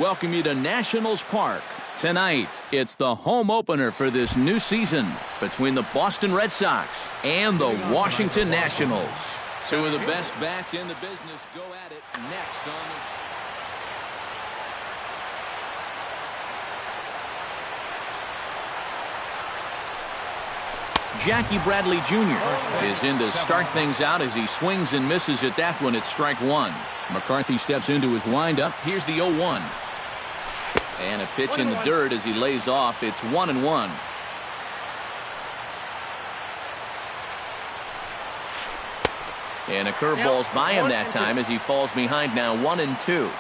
Welcome you to Nationals Park. Tonight, it's the home opener for this new season between the Boston Red Sox and the Washington Nationals. Two of the best bats in the business go at it next on the... Jackie Bradley Jr. is in to start things out as he swings and misses at that one at strike one. McCarthy steps into his windup. Here's the 0-1. And a pitch in the dirt as he lays off. It's 1-1. And a curveball's by him that time as he falls behind now 1-2.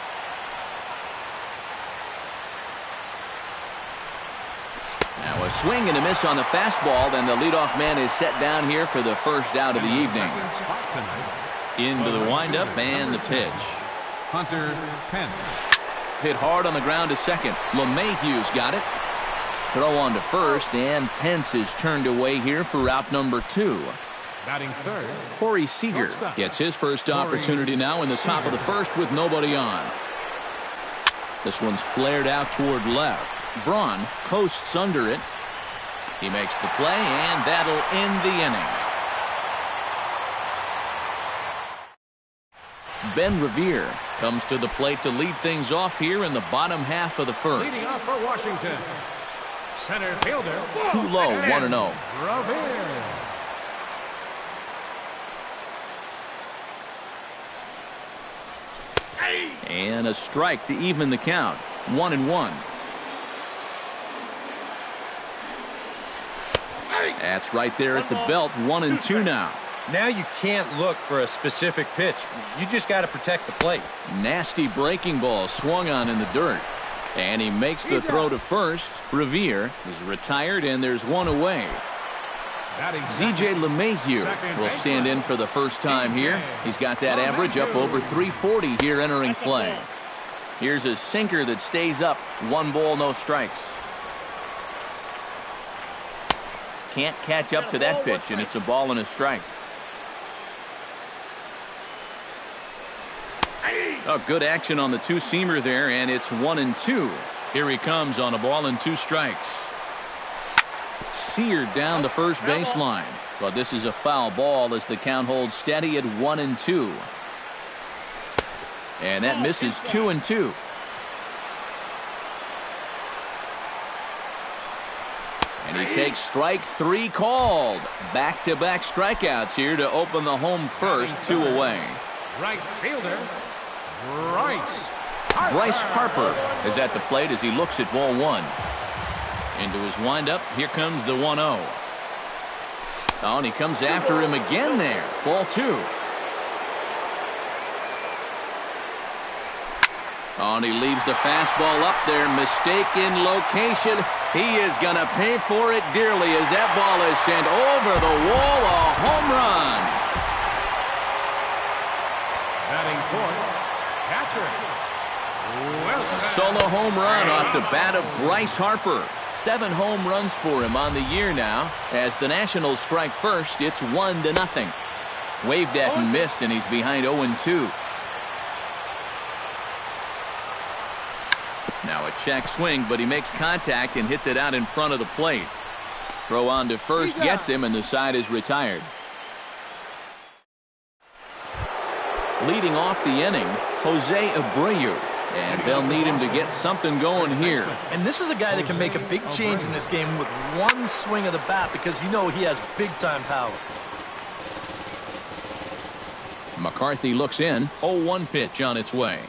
Now a swing and a miss on the fastball. Then the leadoff man is set down here for the first out of the evening. Into the windup and the pitch. Hunter Pence. Hit hard on the ground to second. LeMahieu's got it. Throw on to first, and Pence is turned away here for out number 2. Batting third. Corey Seager gets his first opportunity now in the top of the first with nobody on. This one's flared out toward left. Braun coasts under it. He makes the play, and that'll end the inning. Ben Revere comes to the plate to lead things off here in the bottom half of the first. Leading off for Washington, center fielder. Too low, 1-0. Revere. And a strike to even the count. 1-1. That's right there at the belt. 1-2 now. Now you can't look for a specific pitch. You just got to protect the plate. Nasty breaking ball swung on in the dirt. And he makes the throw to first. Revere is retired, and there's one away. DJ LeMahieu will stand in for the first time here. He's got that average up over 340 here entering play. Here's a sinker that stays up. 1 ball, no strikes. Can't catch up to that pitch, and it's a ball and a strike. Oh, good action on the two-seamer there, and it's 1-2. Here he comes on a ball and 2 strikes. Seared down the first baseline, but this is a foul ball as the count holds steady at 1-2. And that misses 2-2. And he takes strike 3 called. Back-to-back strikeouts here to open the home first, 2 away. Right fielder, Bryce Harper is at the plate as he looks at ball 1. Into his windup, here comes the 1-0. Oh, and he comes after him again there. Ball 2. Oh, and he leaves the fastball up there. Mistaken location. He is going to pay for it dearly as that ball is sent over the wall. A home run. batting fourth, catcher. Solo home run off the bat of Bryce Harper. 7 home runs for him on the year now. As the Nationals strike first, it's 1-0. Waved at and missed, and he's behind 0-2. Now a check swing, but he makes contact and hits it out in front of the plate. Throw on to first gets him, and the side is retired. Leading off the inning, Jose Abreu. And they'll need him to get something going here. And this is a guy that can make a big change in this game with one swing of the bat, because you know he has big-time power. McCarthy looks in. 0-1 pitch on its way.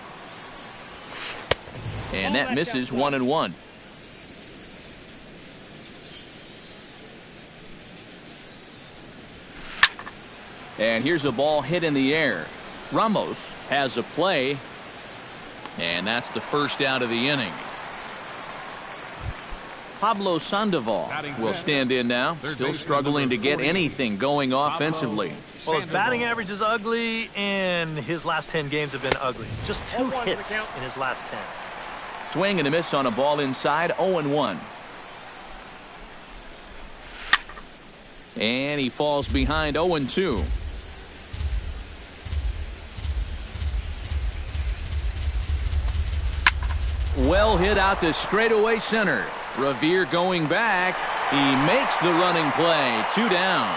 And that misses 1-1. And here's a ball hit in the air. Ramos has a play. And that's the first out of the inning. Pablo Sandoval will stand in now. Still struggling to get anything going offensively. Well, his batting average is ugly, and his last 10 games have been ugly. Just 2 hits in his last 10. Swing and a miss on a ball inside. 0-1. And he falls behind 0-2. Well hit out to straightaway center. Revere going back. He makes the running play. 2 down.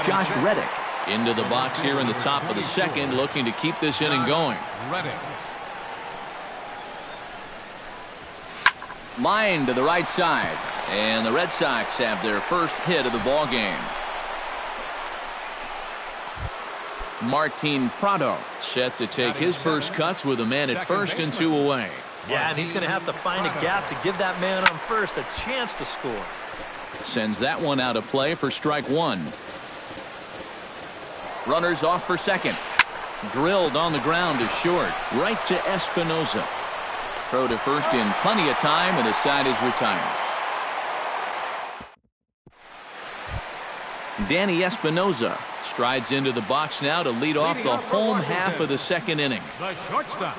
Josh Reddick into the box here in the top of the second, looking to keep this inning going. Line to the right side, and the Red Sox have their first hit of the ball game. Martin Prado set to take his first cuts with a man at first and 2 away. Yeah, and he's going to have to find a gap to give that man on first a chance to score. Sends that one out of play for strike 1. Runners off for second. Drilled on the ground to short. Right to Espinoza. Throw to first in plenty of time, and the side is retired. Danny Espinoza strides into the box now to lead off the home half of the second inning. The shortstop,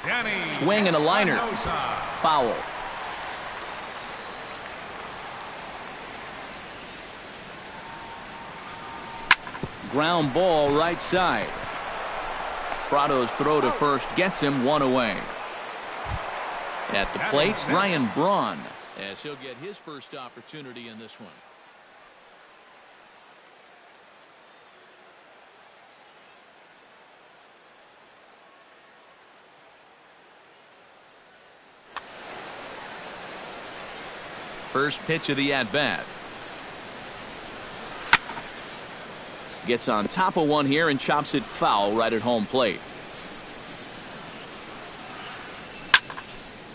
Danny Swing and a liner. Espinoza. Foul. Ground ball right side. Prado's throw to first gets him 1 away. At the plate, Ryan Braun, as he'll get his first opportunity in this one. First pitch of the at-bat. Gets on top of one here and chops it foul right at home plate.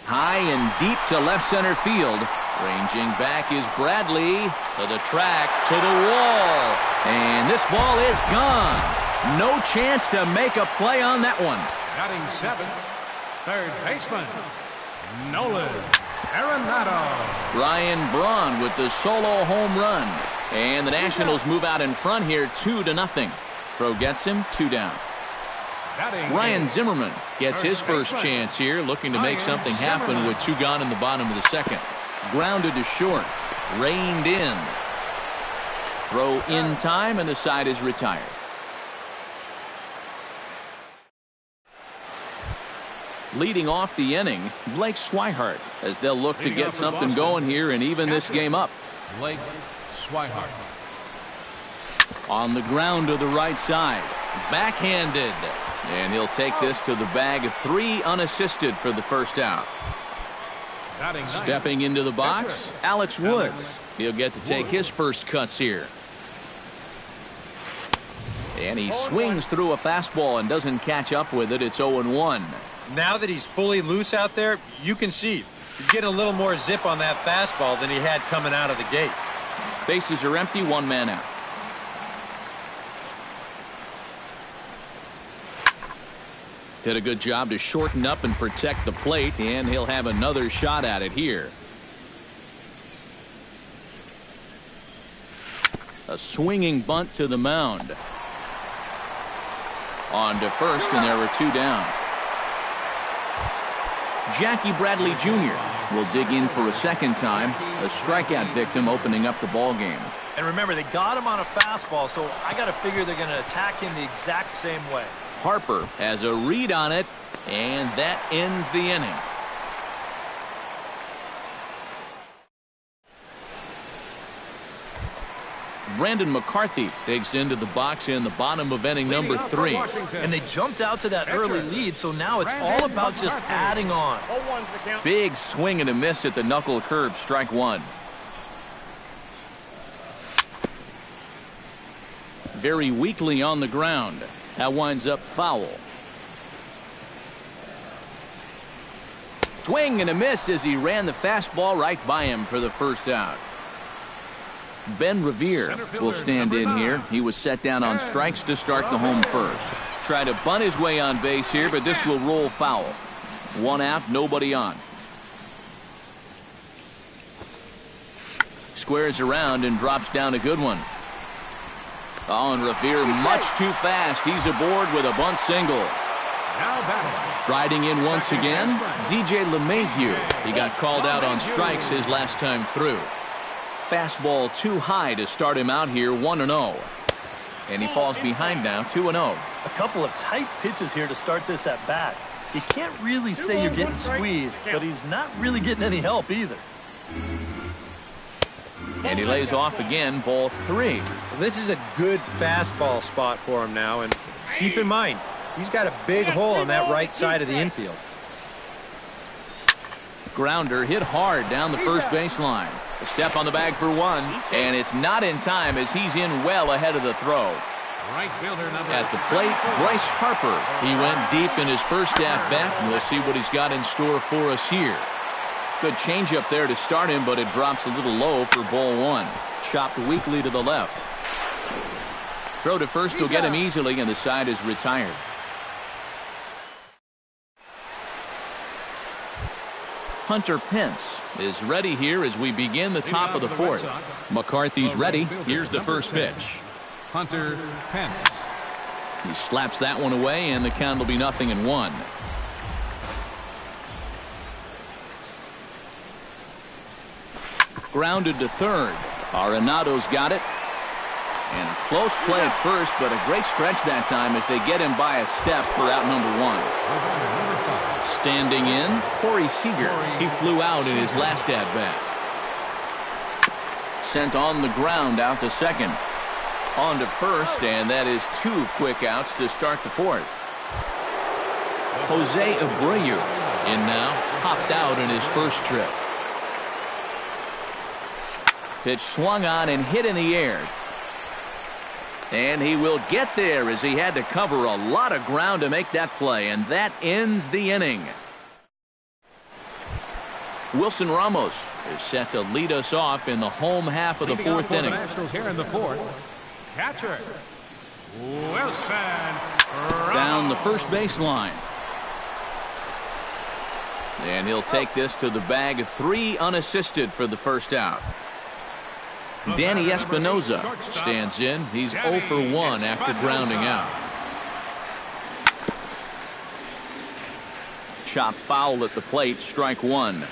High and deep to left center field. Ranging back is Bradley to the track, to the wall. And this ball is gone. No chance to make a play on that one. Batting 7th, third baseman, Nolan Arenado. Ryan Braun with the solo home run. And the Nationals move out in front here 2-0. Throw gets him 2 down. Ryan Zimmerman gets his first chance here, looking to make something happen with 2 gone in the bottom of the second. Grounded to short. Reined in. Throw in time, and the side is retired. Leading off the inning, Blake Swihart, as they'll look to get something going here and even this game up. Blake Swihart. On the ground to the right side. Backhanded. And he'll take this to the bag. 3 unassisted for the first out. Stepping into the box, Alex Woods. He'll get to take his first cuts here. And he swings through a fastball and doesn't catch up with it. It's 0-1. Now that he's fully loose out there, you can see he's getting a little more zip on that fastball than he had coming out of the gate. Bases are empty, 1 man out. Did a good job to shorten up and protect the plate, and he'll have another shot at it here. A swinging bunt to the mound. On to first, and there were 2 down. Jackie Bradley Jr. will dig in for a second time. A strikeout victim opening up the ball game. And remember, they got him on a fastball, so I got to figure they're going to attack him the exact same way. Harper has a read on it, and that ends the inning. Brandon McCarthy digs into the box in the bottom of inning number 3. And they jumped out to that early lead, so now it's all about just adding on. Big swing and a miss at the knuckle curve, strike 1. Very weakly on the ground. That winds up foul. Swing and a miss as he ran the fastball right by him for the first out. Ben Revere will stand in here. He was set down on strikes to start the home first. Try to bunt his way on base here, but this will roll foul. 1 out, nobody on. Squares around and drops down a good one. Oh, and Revere much too fast. He's aboard with a bunt single. Striding in once again, DJ LeMahieu. He got called out on strikes his last time through. Fastball too high to start him out here, 1-0. And he falls behind now, 2-0. A couple of tight pitches here to start this at bat. You can't really say you're getting squeezed, but he's not really getting any help either. And he lays off again, ball 3. Well, this is a good fastball spot for him now, and keep in mind, he's got a big hole on that right side of the infield. Grounder hit hard down the first baseline. A step on the bag for 1, and it's not in time as he's in well ahead of the throw. Right fielder number At the plate, Bryce Harper. He went deep in his first at-bat, and we'll see what he's got in store for us here. Good changeup there to start him, but it drops a little low for ball 1. Chopped weakly to the left. Throw to first will get him easily, and the side is retired. Hunter Pence is ready here as we begin the top of the 4th. McCarthy's ready. Here's the first pitch. Hunter Pence. He slaps that one away, and the count will be 0-1. Grounded to third. Arenado's got it. And a close play at first, but a great stretch that time as they get him by a step for out number 1. Standing in, Corey Seager. He flew out in his last at-bat. Sent on the ground out to second. On to first, and that is 2 quick outs to start the 4th. Jose Abreu in now, popped out in his first trip. Pitch swung on and hit in the air. And he will get there as he had to cover a lot of ground to make that play, and that ends the inning. Wilson Ramos is set to lead us off in the home half of the 4th inning. The Nationals here in the 4th. Catcher Wilson down the first baseline. And he'll take this to the bag. 3 unassisted for the first out. Danny Espinoza stands in. He's 0 for 1 after grounding out. Chop foul at the plate, strike 1.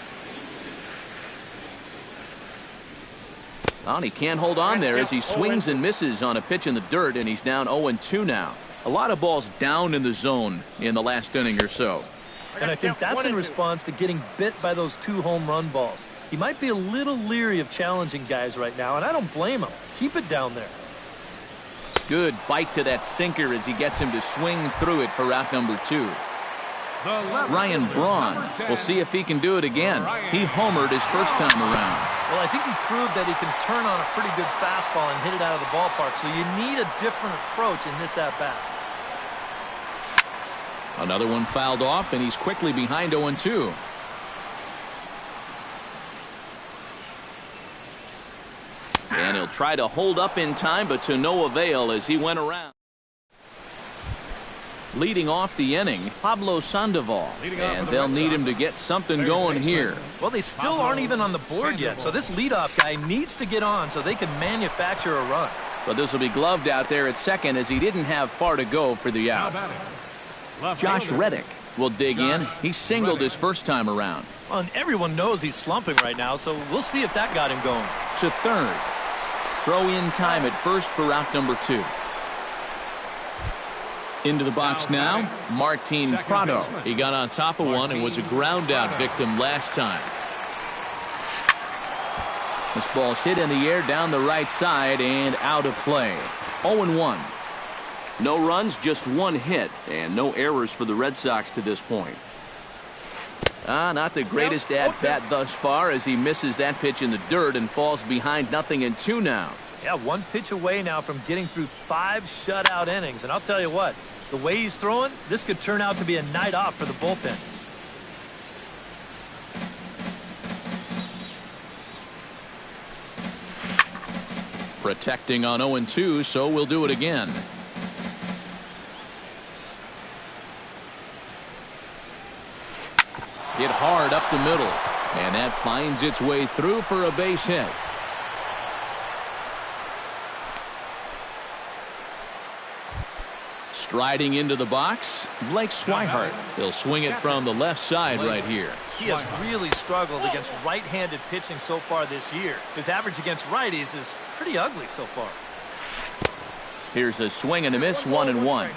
Well, he can't hold on there as he swings and misses on a pitch in the dirt, and he's down 0-2 now. A lot of balls down in the zone in the last inning or so. And I think that's in response to getting bit by those 2 home run balls. He might be a little leery of challenging guys right now, and I don't blame him. Keep it down there. Good bite to that sinker as he gets him to swing through it for out number 2. Ryan Braun. We'll see if he can do it again. He homered his first time around. Well, I think he proved that he can turn on a pretty good fastball and hit it out of the ballpark, so you need a different approach in this at-bat. Another one fouled off, and he's quickly behind 0-2. And he'll try to hold up in time, but to no avail as he went around. Leading off the inning, Pablo Sandoval. And they'll need him to get something going here. Well, they still aren't even on the board yet, so this leadoff guy needs to get on so they can manufacture a run. But this will be gloved out there at second as he didn't have far to go for the out. Josh Reddick will dig in. He singled his first time around. Well, and everyone knows he's slumping right now, so we'll see if that got him going. To third. Throw in time at first for out number 2. Into the box now, Martin Prado. He got on top of one and was a ground out victim last time. This ball's hit in the air down the right side and out of play. 0-1. No runs, just 1 hit, and no errors for the Red Sox to this point. Not the greatest at-bat thus far as he misses that pitch in the dirt and falls behind 0-2 now. Yeah, 1 pitch away now from getting through 5 shutout innings, and I'll tell you what, the way he's throwing, this could turn out to be a night off for the bullpen. Protecting on 0-2, so we'll do it again. Hit hard up the middle, and that finds its way through for a base hit. Striding into the box, Blake Swihart. He'll swing it from the left side right here. He has really struggled against right-handed pitching so far this year. His average against righties is pretty ugly so far. Here's a swing and a miss, 1-1.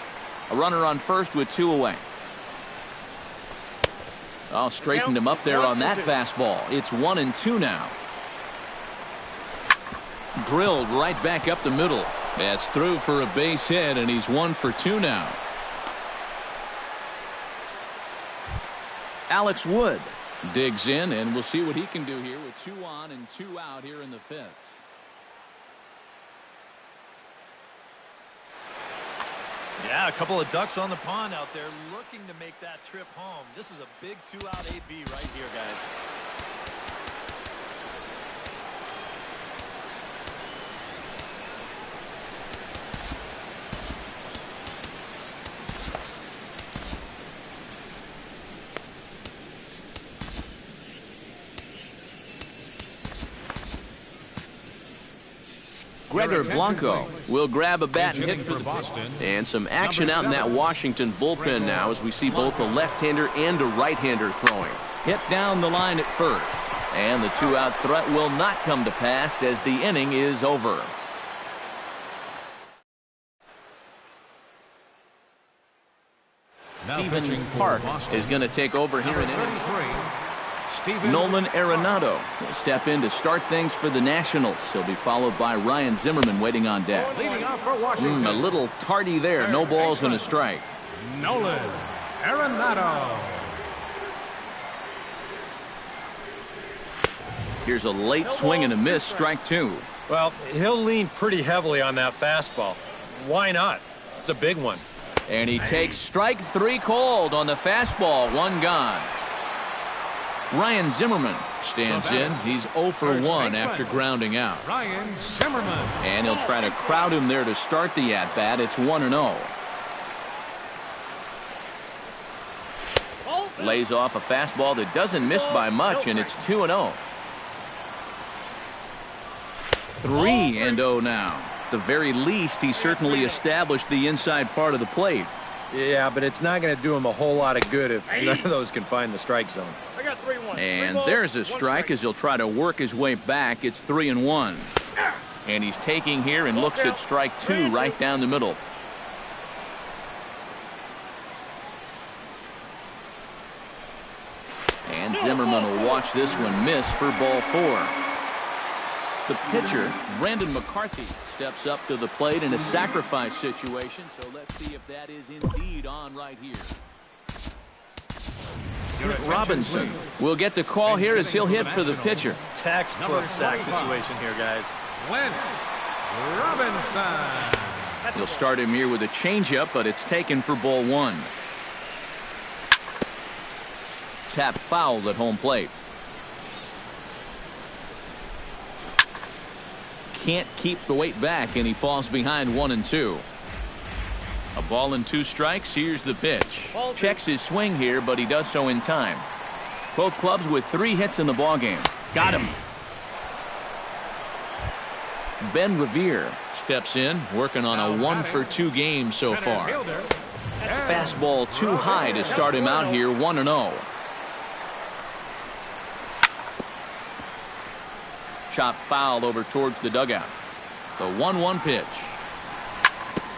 A runner on first with 2 away. Oh, straightened him up there on that fastball. It's 1-2 now. Drilled right back up the middle. That's through for a base hit, and he's 1 for 2 now. Alex Wood digs in, and we'll see what he can do here with 2 on and 2 out here in the 5th. Yeah, a couple of ducks on the pond out there looking to make that trip home. This is a big 2-out AB right here, guys. Gregor Blanco will grab a bat and hit for the Boston. And some action out in that Washington bullpen now as we see both a left-hander and a right-hander throwing. Hit down the line at first. And the 2-out threat will not come to pass as the inning is over. Stephen Park is going to take over here in inning. Nolan Arenado will step in to start things for the Nationals. He'll be followed by Ryan Zimmerman waiting on deck. A little tardy there. No balls and a strike. Nolan Arenado. Here's a late swing and a miss. Strike 2. Well, he'll lean pretty heavily on that fastball. Why not? It's a big one. And he takes strike 3 called on the fastball. 1 gone. Ryan Zimmerman stands in. He's 0 for 1 after grounding out. Ryan Zimmerman. And he'll try to crowd him there to start the at-bat. It's 1-0. Lays off a fastball that doesn't miss by much, and it's 2-0. 3-0 now. At the very least, he certainly established the inside part of the plate. Yeah, but it's not going to do him a whole lot of good if none of those can find the strike zone. And there's a strike as he'll try to work his way back. It's 3-1. And he's taking here and looks at strike 2 right down the middle. And Zimmerman will watch this one miss for ball 4. The pitcher, Brandon McCarthy, steps up to the plate in a sacrifice situation. So let's see if that is indeed on right here. Robinson will get the call here as he'll hit for the pitcher. Textbook sack situation here, guys. Clint Robinson. He'll start him here with a changeup, but it's taken for ball 1. Tap fouled at home plate. Can't keep the weight back, and he falls behind 1-2. A ball and 2 strikes. Here's the pitch. Checks his swing here, but he does so in time. Both clubs with 3 hits in the ballgame. Got him. Ben Revere steps in, working on a 1 for 2 game so far. Fastball too high to start him out here. 1-0. Chop foul over towards the dugout. The 1-1 pitch.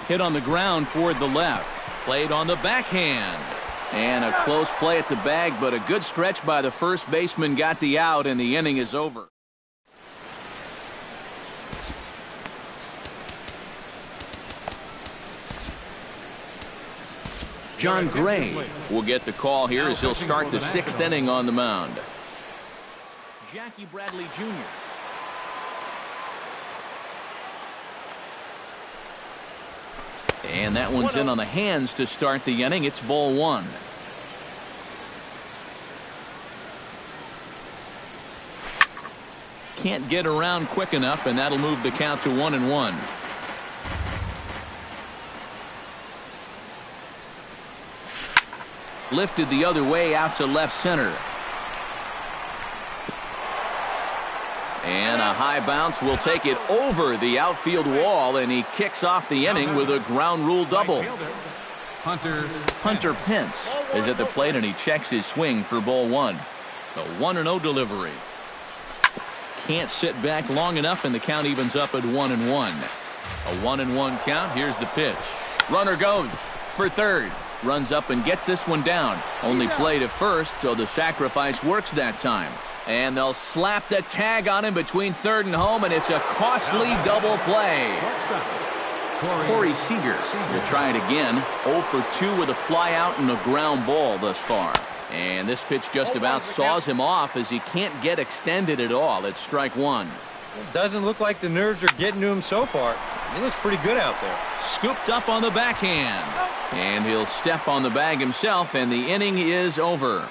Hit on the ground toward the left. Played on the backhand. And a close play at the bag, but a good stretch by the first baseman got the out, and the inning is over. John Gray will get the call here as he'll start the 6th inning on the mound. Jackie Bradley Jr. And that one's in on the hands to start the inning. It's ball 1. Can't get around quick enough, and that'll move the count to 1-1. Lifted the other way out to left center. And a high bounce will take it over the outfield wall, and he kicks off the inning with a ground rule double. Hunter Pence is at the plate, and he checks his swing for ball 1. The 1-0 delivery. Can't sit back long enough, and the count evens up at 1-1. A 1-1 count. Here's the pitch. Runner goes for third. runs up and gets this one down. Only play to first, so the sacrifice works that time. And they'll slap the tag on him between third and home, and it's a costly double play. Corey Seager will try it again. 0 for 2 with a fly out and a ground ball thus far. And this pitch just about saws him off as he can't get extended at all. It's strike one. It doesn't look like the nerves are getting to him so far. He looks pretty good out there. Scooped up on the backhand. And he'll step on the bag himself, and the inning is over.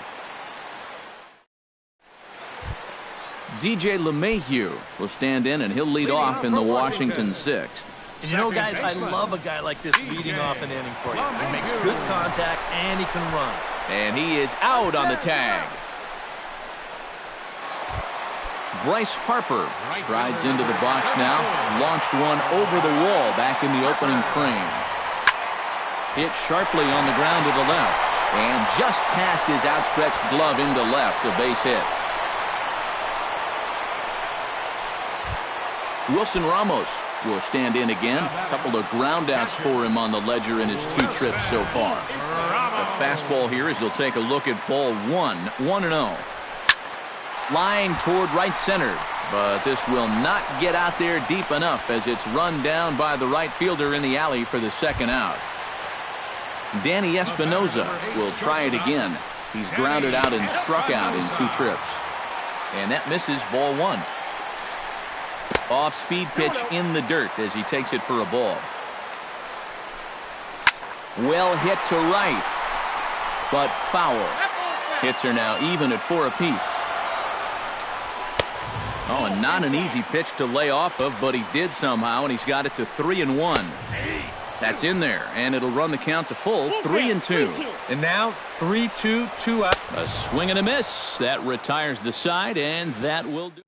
DJ LeMahieu will stand in, and he'll lead off in the Washington 6th. And you know, guys, I love a guy like this leading off an inning for you. He makes good contact, and he can run. And he is out on the tag. Bryce Harper strides into the box now. Launched one over the wall back in the opening frame. Hit sharply on the ground to the left. And just past his outstretched glove into left, a base hit. Wilson Ramos will stand in again. A couple of groundouts for him on the ledger in his 2 trips so far. The fastball here as they'll take a look at ball 1, 1-0. Line toward right center, but this will not get out there deep enough as it's run down by the right fielder in the alley for the second out. Danny Espinoza will try it again. He's grounded out and struck out in 2 trips. And that misses ball 1. Off-speed pitch in the dirt as he takes it for a ball. Well hit to right, but foul. Hits are now even at 4 apiece. Oh, and not an easy pitch to lay off of, but he did somehow, and he's got it to 3-1. That's in there, and it'll run the count to full 3-2. And now 3-2, 2 out. A swing and a miss. That retires the side, and that will do.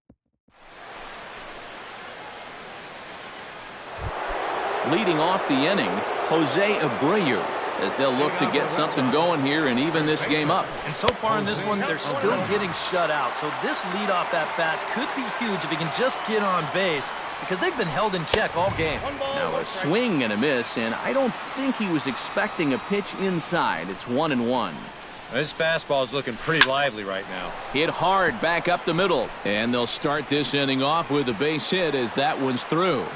Leading off the inning, Jose Abreu, as they'll look to get something going here and even this game up. And so far in this one, they're still getting shut out. So this leadoff at bat could be huge if he can just get on base, because they've been held in check all game. Now a swing and a miss, and I don't think he was expecting a pitch inside. It's 1-1. This fastball is looking pretty lively right now. Hit hard back up the middle, and they'll start this inning off with a base hit as that one's through.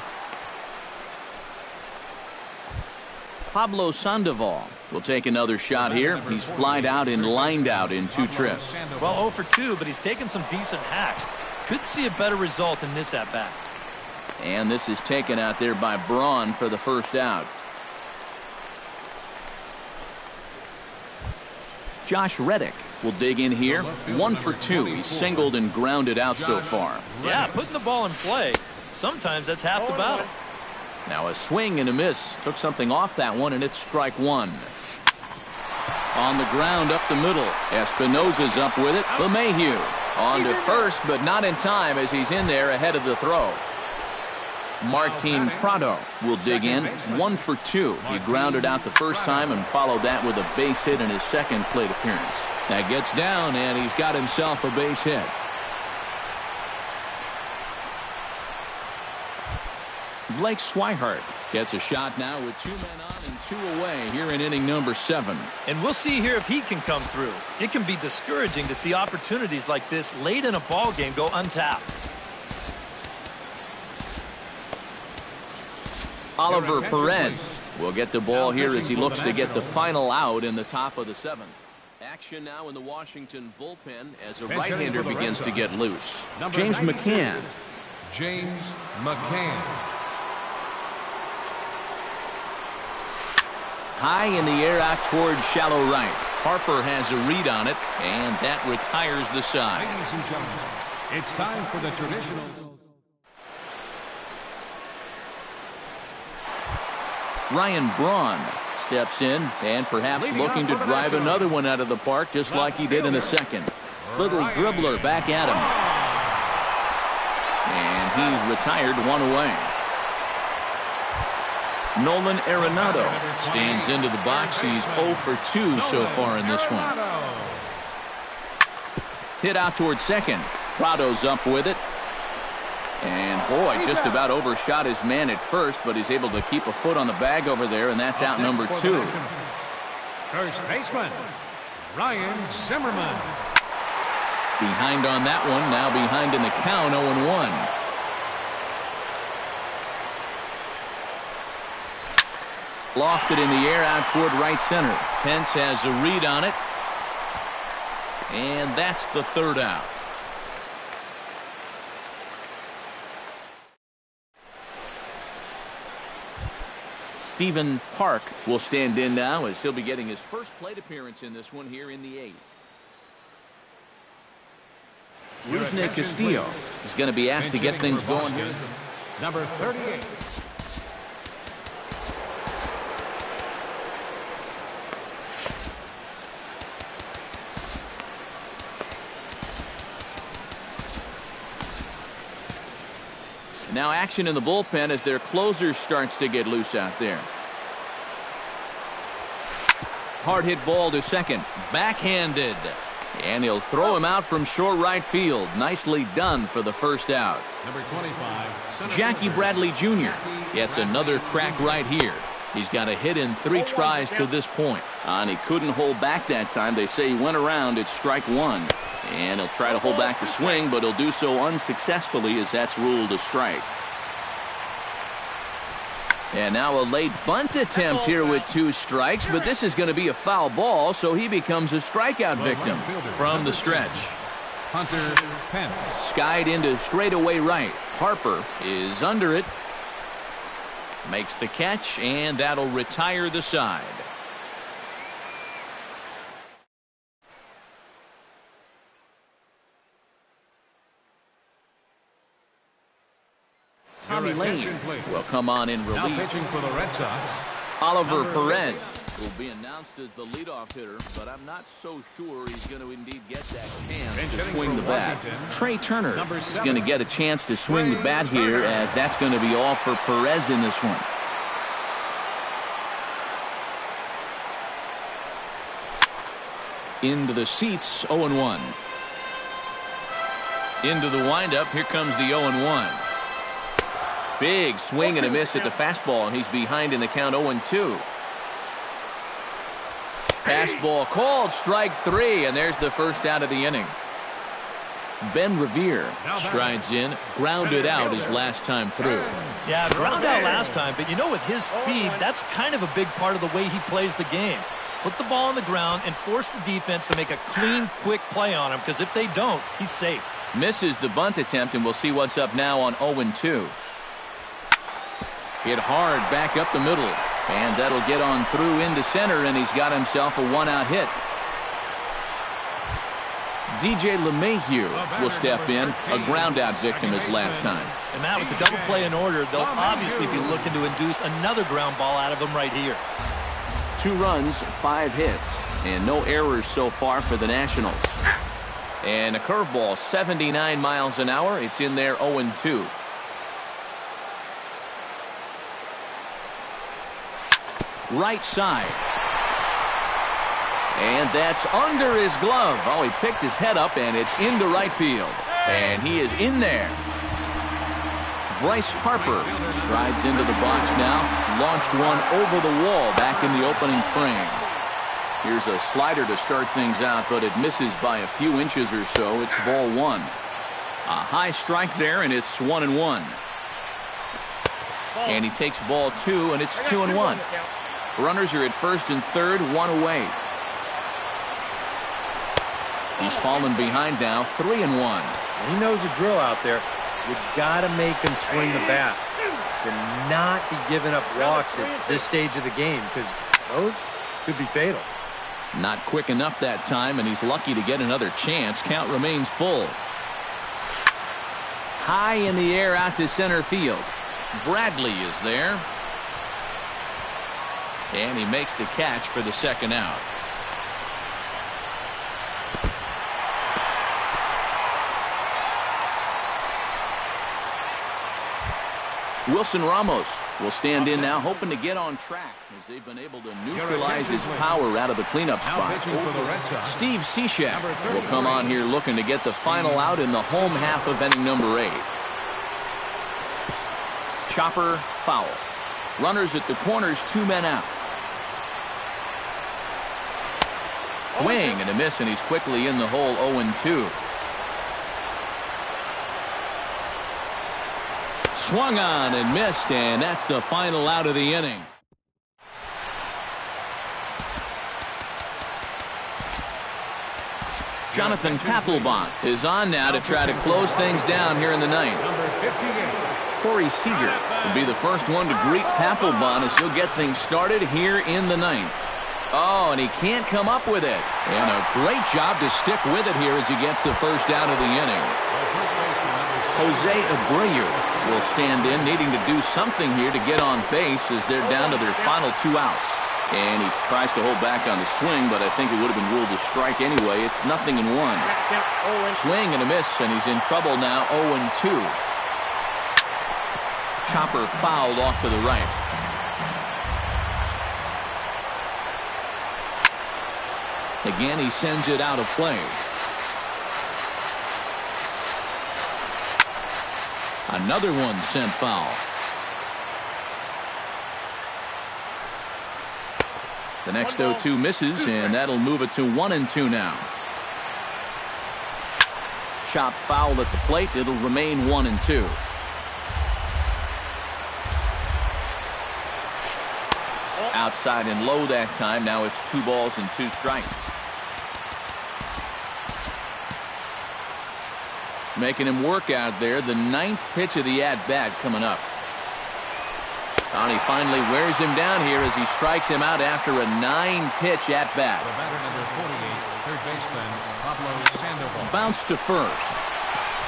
Pablo Sandoval will take another shot here. He's flied out and lined out in 2 trips. Well, 0 for 2, but he's taken some decent hacks. Could see a better result in this at-bat. And this is taken out there by Braun for the first out. Josh Reddick will dig in here. 1 for 2. He's singled and grounded out so far. Yeah, putting the ball in play, sometimes that's half the battle. Now a swing and a miss. Took something off that one, and it's strike 1. On the ground up the middle. Espinoza's up with it. LeMahieu on to first, but not in time as he's in there ahead of the throw. Martin Prado will dig in. 1 for 2. He grounded out the first time and followed that with a base hit in his second plate appearance. That gets down, and he's got himself a base hit. Blake Swihart gets a shot now with 2 men on and 2 away here in inning number 7. And we'll see here if he can come through. It can be discouraging to see opportunities like this late in a ball game go untapped. Oliver Perez will get the ball here as he looks to get the final out in the top of the 7th. Action now in the Washington bullpen as a right-hander begins to get loose. James McCann. James McCann. High in the air out toward shallow right. Harper has a read on it, and that retires the side. Ladies and gentlemen, it's time for the traditionals. Ryan Braun steps in and perhaps looking to drive another one out of the park just like he did in the second. Little dribbler back at him. And he's retired 1 away. Nolan Arenado stands into the box. He's 0 for 2 so far in this one. Hit out toward second. Prado's up with it. And boy, just about overshot his man at first, but he's able to keep a foot on the bag over there, and that's out number 2. First baseman, Ryan Zimmerman. Behind on that one, now behind in the count, 0-1. Lofted in the air out toward right center. Pence has a read on it. And that's the third out. Stephen Park will stand in now as he'll be getting his first plate appearance in this one here in the 8th. Rusney Castillo is going to be asked to get things going here. Number 38. Now action in the bullpen as their closer starts to get loose out there. Hard hit ball to second. Backhanded. And he'll throw him out from short right field. Nicely done for the first out. Number 25. Jackie Bradley Jr. gets another crack right here. He's got a hit in 3 tries to this point. And he couldn't hold back that time. They say he went around. It's strike 1. And he'll try to hold back the swing, but he'll do so unsuccessfully as that's ruled a strike. And now a late bunt attempt here with 2 strikes, but this is going to be a foul ball, so he becomes a strikeout victim from the stretch. Hunter Pence. Skied into straightaway right. Harper is under it. Makes the catch, and that'll retire the side. Tommy Lane will come on in relief. Now pitching for the Red Sox, Oliver Perez will be announced as the leadoff hitter, but I'm not so sure he's going to indeed get that chance to swing the bat. Trey Turner is going to get a chance to swing the bat here, as that's going to be all for Perez in this one. Into the seats, 0-1. Into the windup, here comes the 0-1. Big swing and a miss at the fastball, and he's behind in the count 0-2. Fastball called, strike 3, and there's the first out of the inning. Ben Revere strides in, grounded out his last time through. Yeah, ground out last time, but you know, with his speed, that's kind of a big part of the way he plays the game. Put the ball on the ground and force the defense to make a clean, quick play on him, because if they don't, he's safe. Misses the bunt attempt, and we'll see what's up now on 0-2. Hit hard back up the middle, and that'll get on through into center, and he's got himself a 1-out hit. DJ LeMahieu will step in, a ground-out victim his last time. And Matt, with the double play in order, they'll obviously be looking to induce another ground ball out of him right here. 2 runs, 5 hits, and no errors so far for the Nationals. And a curveball, 79 miles an hour. It's in there, 0-2. Right side. And that's under his glove. Oh, he picked his head up, and it's into right field. And he is in there. Bryce Harper strides into the box now. Launched one over the wall back in the opening frame. Here's a slider to start things out, but it misses by a few inches or so. It's ball 1. A high strike there, and it's 1-1. And he takes ball 2, and it's 2-1. Runners are at first and third, 1 away. He's fallen behind now, 3-1. He knows the drill out there. You got to make him swing the bat. To not be giving up walks at this stage of the game, because those could be fatal. Not quick enough that time, and he's lucky to get another chance. Count remains full. High in the air out to center field. Bradley is there. And he makes the catch for the second out. Wilson Ramos will stand in now, hoping to get on track as they've been able to neutralize his power out of the cleanup spot. Steve Cishek will come on here looking to get the final out in the home half of inning number 8. Chopper foul. Runners at the corners, 2 men out. Swing and a miss, and he's quickly in the hole 0-2. Swung on and missed, and that's the final out of the inning. Jonathan Papelbon is on now to try to close things down here in the ninth. Corey Seager will be the first one to greet Papelbon as he'll get things started here in the ninth. Oh, and he can't come up with it. And a great job to stick with it here as he gets the first out of the inning. Jose Abreu will stand in, needing to do something here to get on base as they're down to their final 2 outs. And he tries to hold back on the swing, but I think it would have been ruled a strike anyway. It's 0-1. Swing and a miss, and he's in trouble now, 0-2. Chopper fouled off to the right. Again, he sends it out of play. Another one sent foul. The next 0-2 misses, and that'll move it to 1-2 now. Chop foul at the plate. It'll remain 1-2. Outside and low that time. Now it's 2 balls and 2 strikes. Making him work out there. The 9th pitch of the at-bat coming up. And he finally wears him down here as he strikes him out after a 9-pitch at-bat. The batter number 48, third baseman Pablo Sandoval. Bounce to first.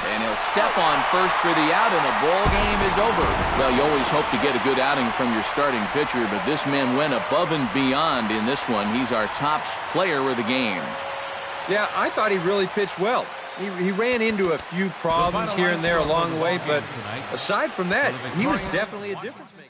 And he'll step on first for the out, and the ball game is over. Well, you always hope to get a good outing from your starting pitcher, but this man went above and beyond in this one. He's our top player of the game. Yeah, I thought he really pitched well. He ran into a few problems here and there along the way, but aside from that, he was definitely a difference maker.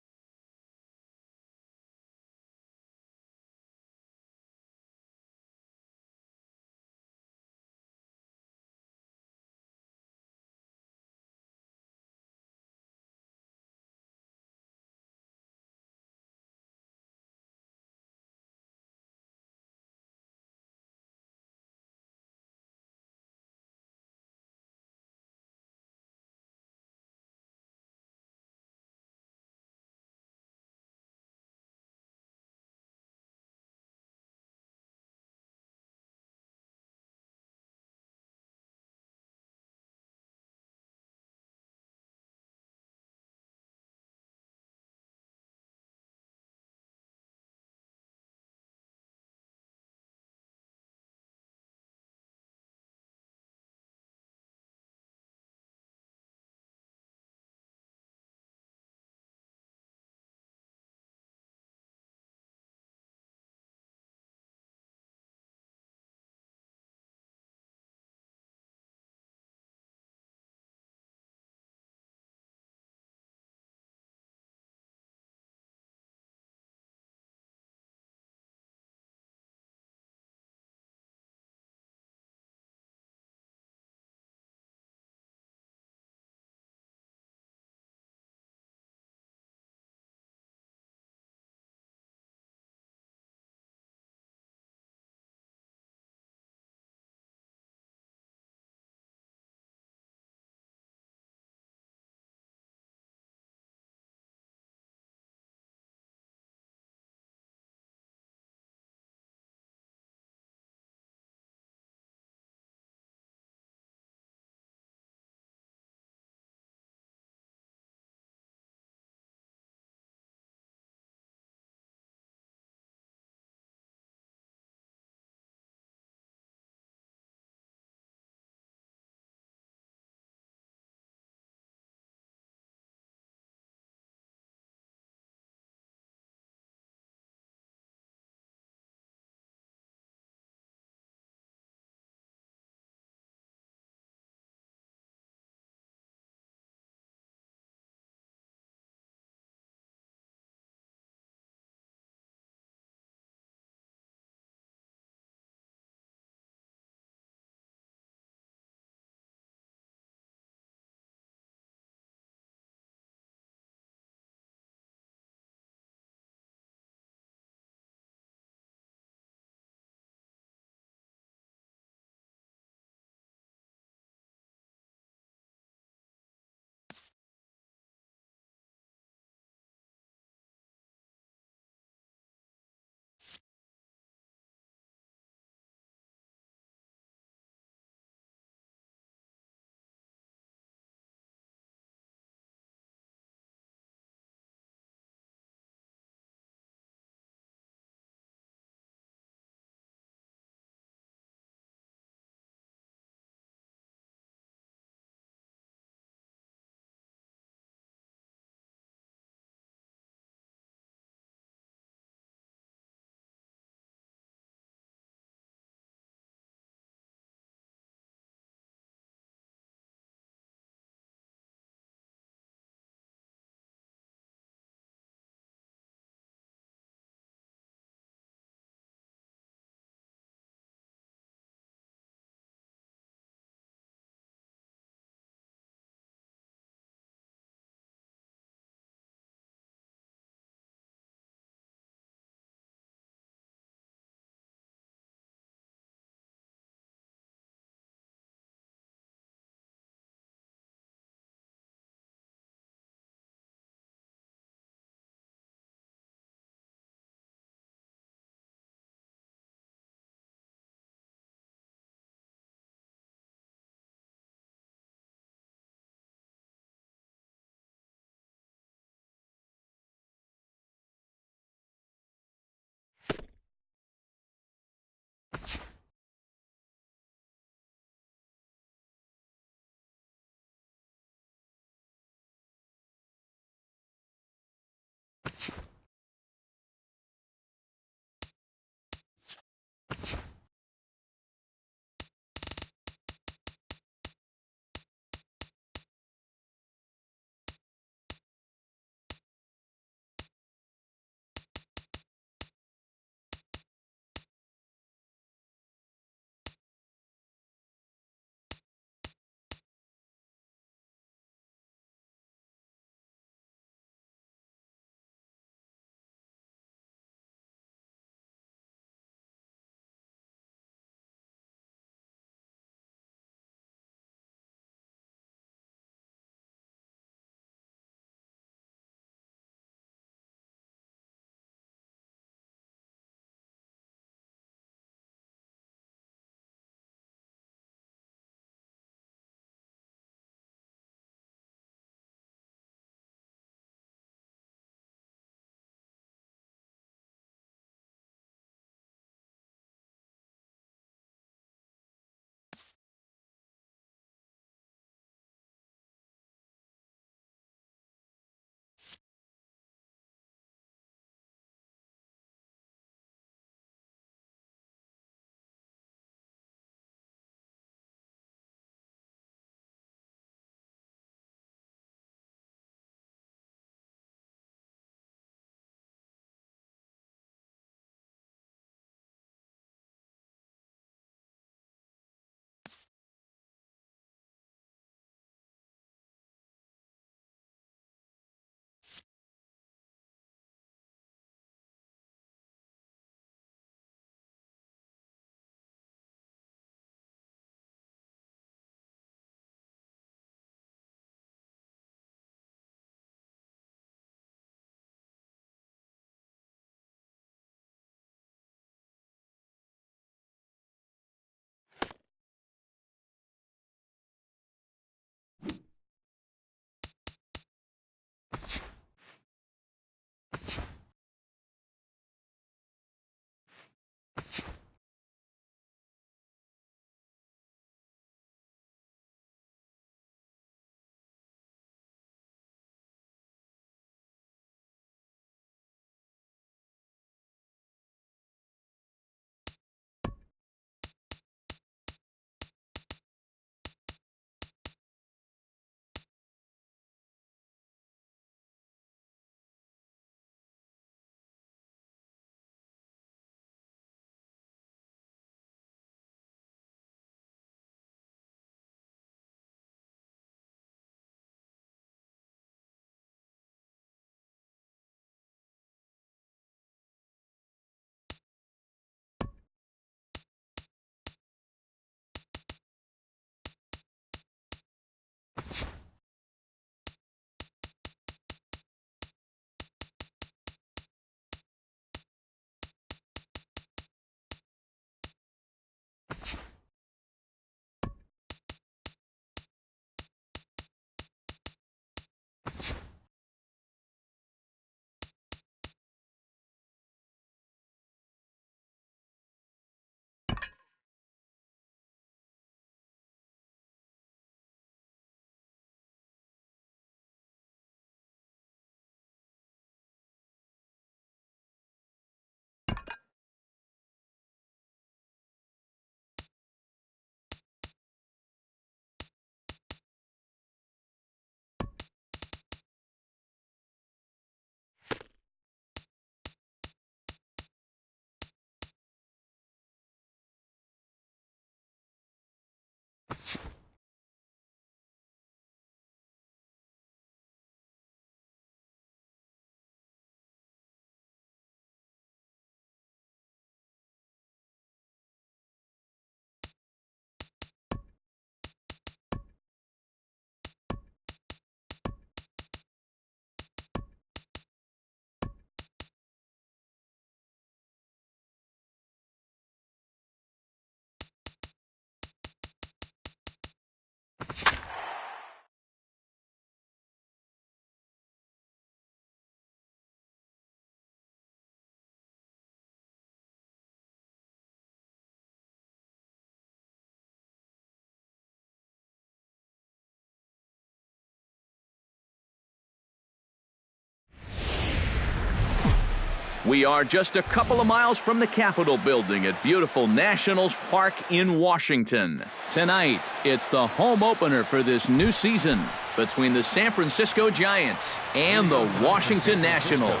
We are just a couple of miles from the Capitol building at beautiful Nationals Park in Washington. Tonight, it's the home opener for this new season between the San Francisco Giants and the Washington Nationals.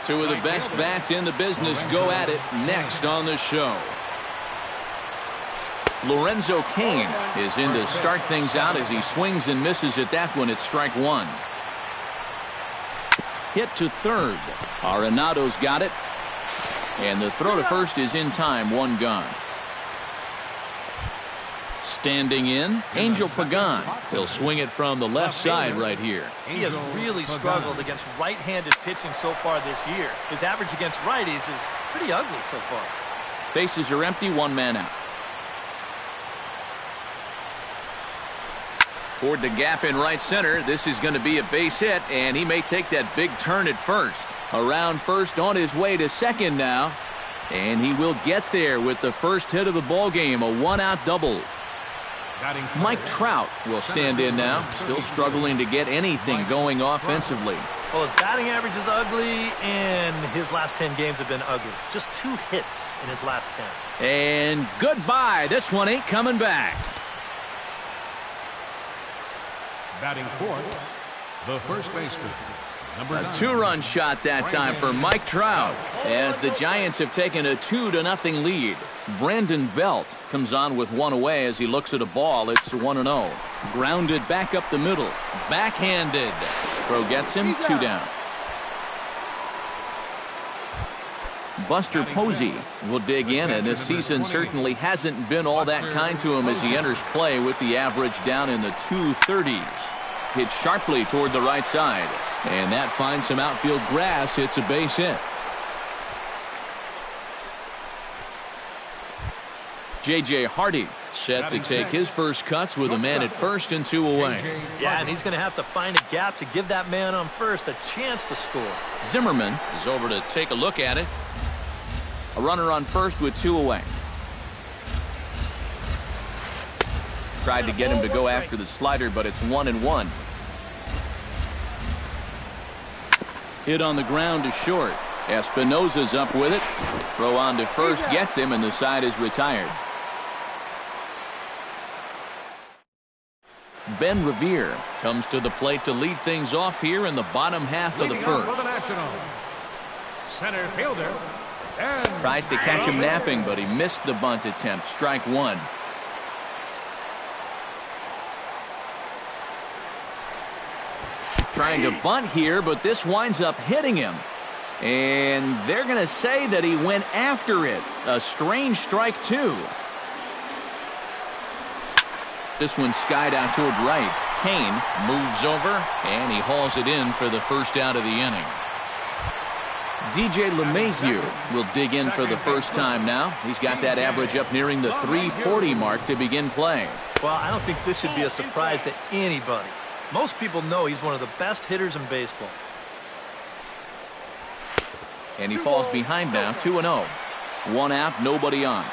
Two of the best bats in the business go at it next on the show. Lorenzo Cain is in to start things out as he swings and misses at that one at strike one. Hit to third. Arenado's got it. And the throw to first is in time, one gone. Standing in, Angel Pagan. He'll swing it from the left side right here. He has really struggled against right-handed pitching so far this year. His average against righties is pretty ugly so far. Bases are empty, one man out. Toward the gap in right center. This is going to be a base hit, and he may take that big turn at first. Around first, on his way to second now. And he will get there with the first hit of the ball game, a one-out double. Mike Trout will stand in now, still struggling to get anything going offensively. Well, his batting average is ugly, and his last 10 games have been ugly. Just 2 hits in his last 10. And goodbye. This one ain't coming back. Batting fourth, the first baseman. A 2-run shot that time for Mike Trout as the Giants have taken a 2-0 lead. Brandon Belt comes on with one away as he looks at a ball. It's 1-0. Grounded back up the middle. Backhanded. Throw gets him, 2 down. Buster Posey will dig in, and this season certainly hasn't been all that kind to him as he enters play with the average down in the 230s. Hit sharply toward the right side, and that finds some outfield grass. It's a base hit. J.J. Hardy set to take his first cuts with a man at first and 2 away. Yeah, and he's going to have to find a gap to give that man on first a chance to score. Zimmerman is over to take a look at it. A runner on first with 2 away. Tried to get him to go after the slider, but it's 1-1. Hit on the ground to short. Espinosa's up with it. Throw on to first gets him, and the side is retired. Ben Revere comes to the plate to lead things off here in the bottom half of the first. Center fielder. Tries to catch him napping, but he missed the bunt attempt. Strike one. Trying to bunt here, but this winds up hitting him. And they're going to say that he went after it. A strange strike, too. This one skied out toward right. Cain moves over, and he hauls it in for the first out of the inning. DJ LeMahieu will dig in for the first time now. He's got that average up nearing the 340 mark to begin play. Well, I don't think this should be a surprise to anybody. Most people know he's one of the best hitters in baseball. And he falls behind now, 2-0. 1 out, nobody on.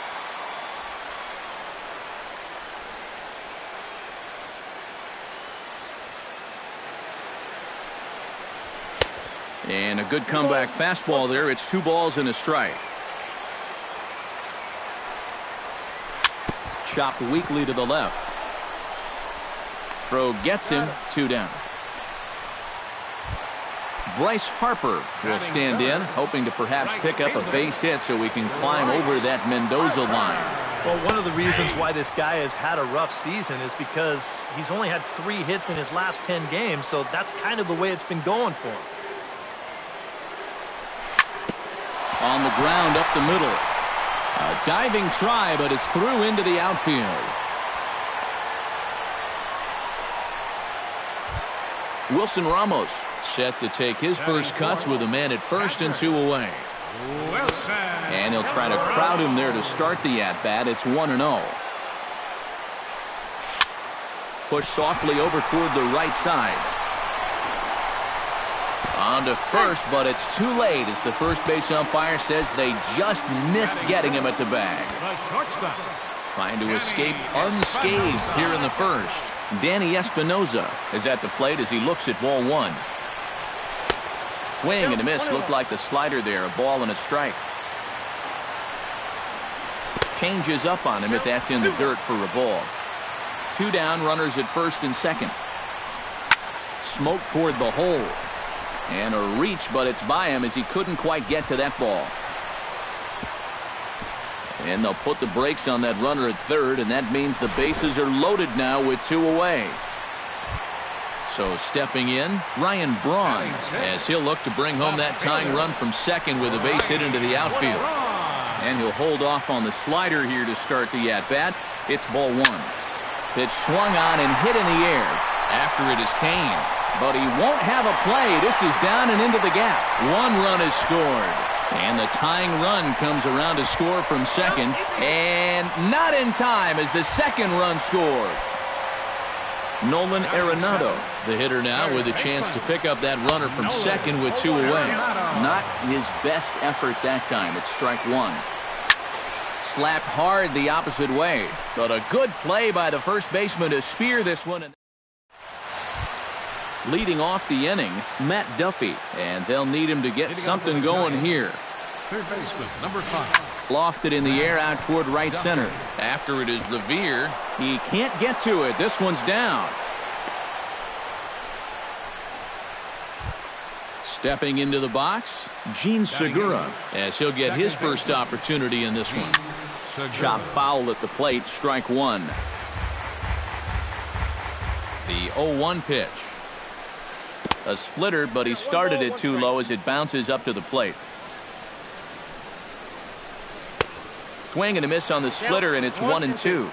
And a good comeback fastball there. It's 2 balls and a strike. Chopped weakly to the left. Throw gets him, 2 down. Bryce Harper will stand in, hoping to perhaps pick up a base hit so we can climb over that Mendoza line. Well, one of the reasons why this guy has had a rough season is because he's only had 3 hits in his last 10 games, so that's kind of the way it's been going for him. On the ground up the middle. A diving try, but it's through into the outfield. Wilson Ramos set to take his first cuts with a man at first and 2 away. And he'll try to crowd him there to start the at-bat. It's 1-0. Push softly over toward the right side. On to first, but it's too late as the first base umpire says they just missed getting him at the bag. Trying to escape unscathed here in the first. Danny Espinosa is at the plate as he looks at ball 1. Swing and a miss. Looked like the slider there. A ball and a strike. Changes up on him if that's in the dirt for a ball. 2 down, runners at first and second. Smoke toward the hole. And a reach, but it's by him as he couldn't quite get to that ball. And they'll put the brakes on that runner at third, and that means the bases are loaded now with 2 away. So stepping in, Ryan Braun, as he'll look to bring home that tying run from second with a base hit into the outfield. And he'll hold off on the slider here to start the at-bat. It's ball 1. Pitch swung on and hit in the air. After it is Kane. But he won't have a play. This is down and into the gap. 1 run is scored. And the tying run comes around to score from second. And not in time as the second run scores. Nolan Arenado, the hitter now, with a chance to pick up that runner from second with 2 away. Not his best effort that time. It's strike 1. Slapped hard the opposite way. But a good play by the first baseman to spear this one. Leading off the inning, Matt Duffy. And they'll need him to get something going here. Third baseman, number 5. Lofted in the air out toward right center. After it is Revere. He can't get to it. This one's down. Stepping into the box, Gene Segura, as he'll get his first opportunity in this one. Chop foul at the plate, strike 1. The 0-1 pitch. A splitter, but he started it too low as it bounces up to the plate. Swing and a miss on the splitter, and it's 1-2.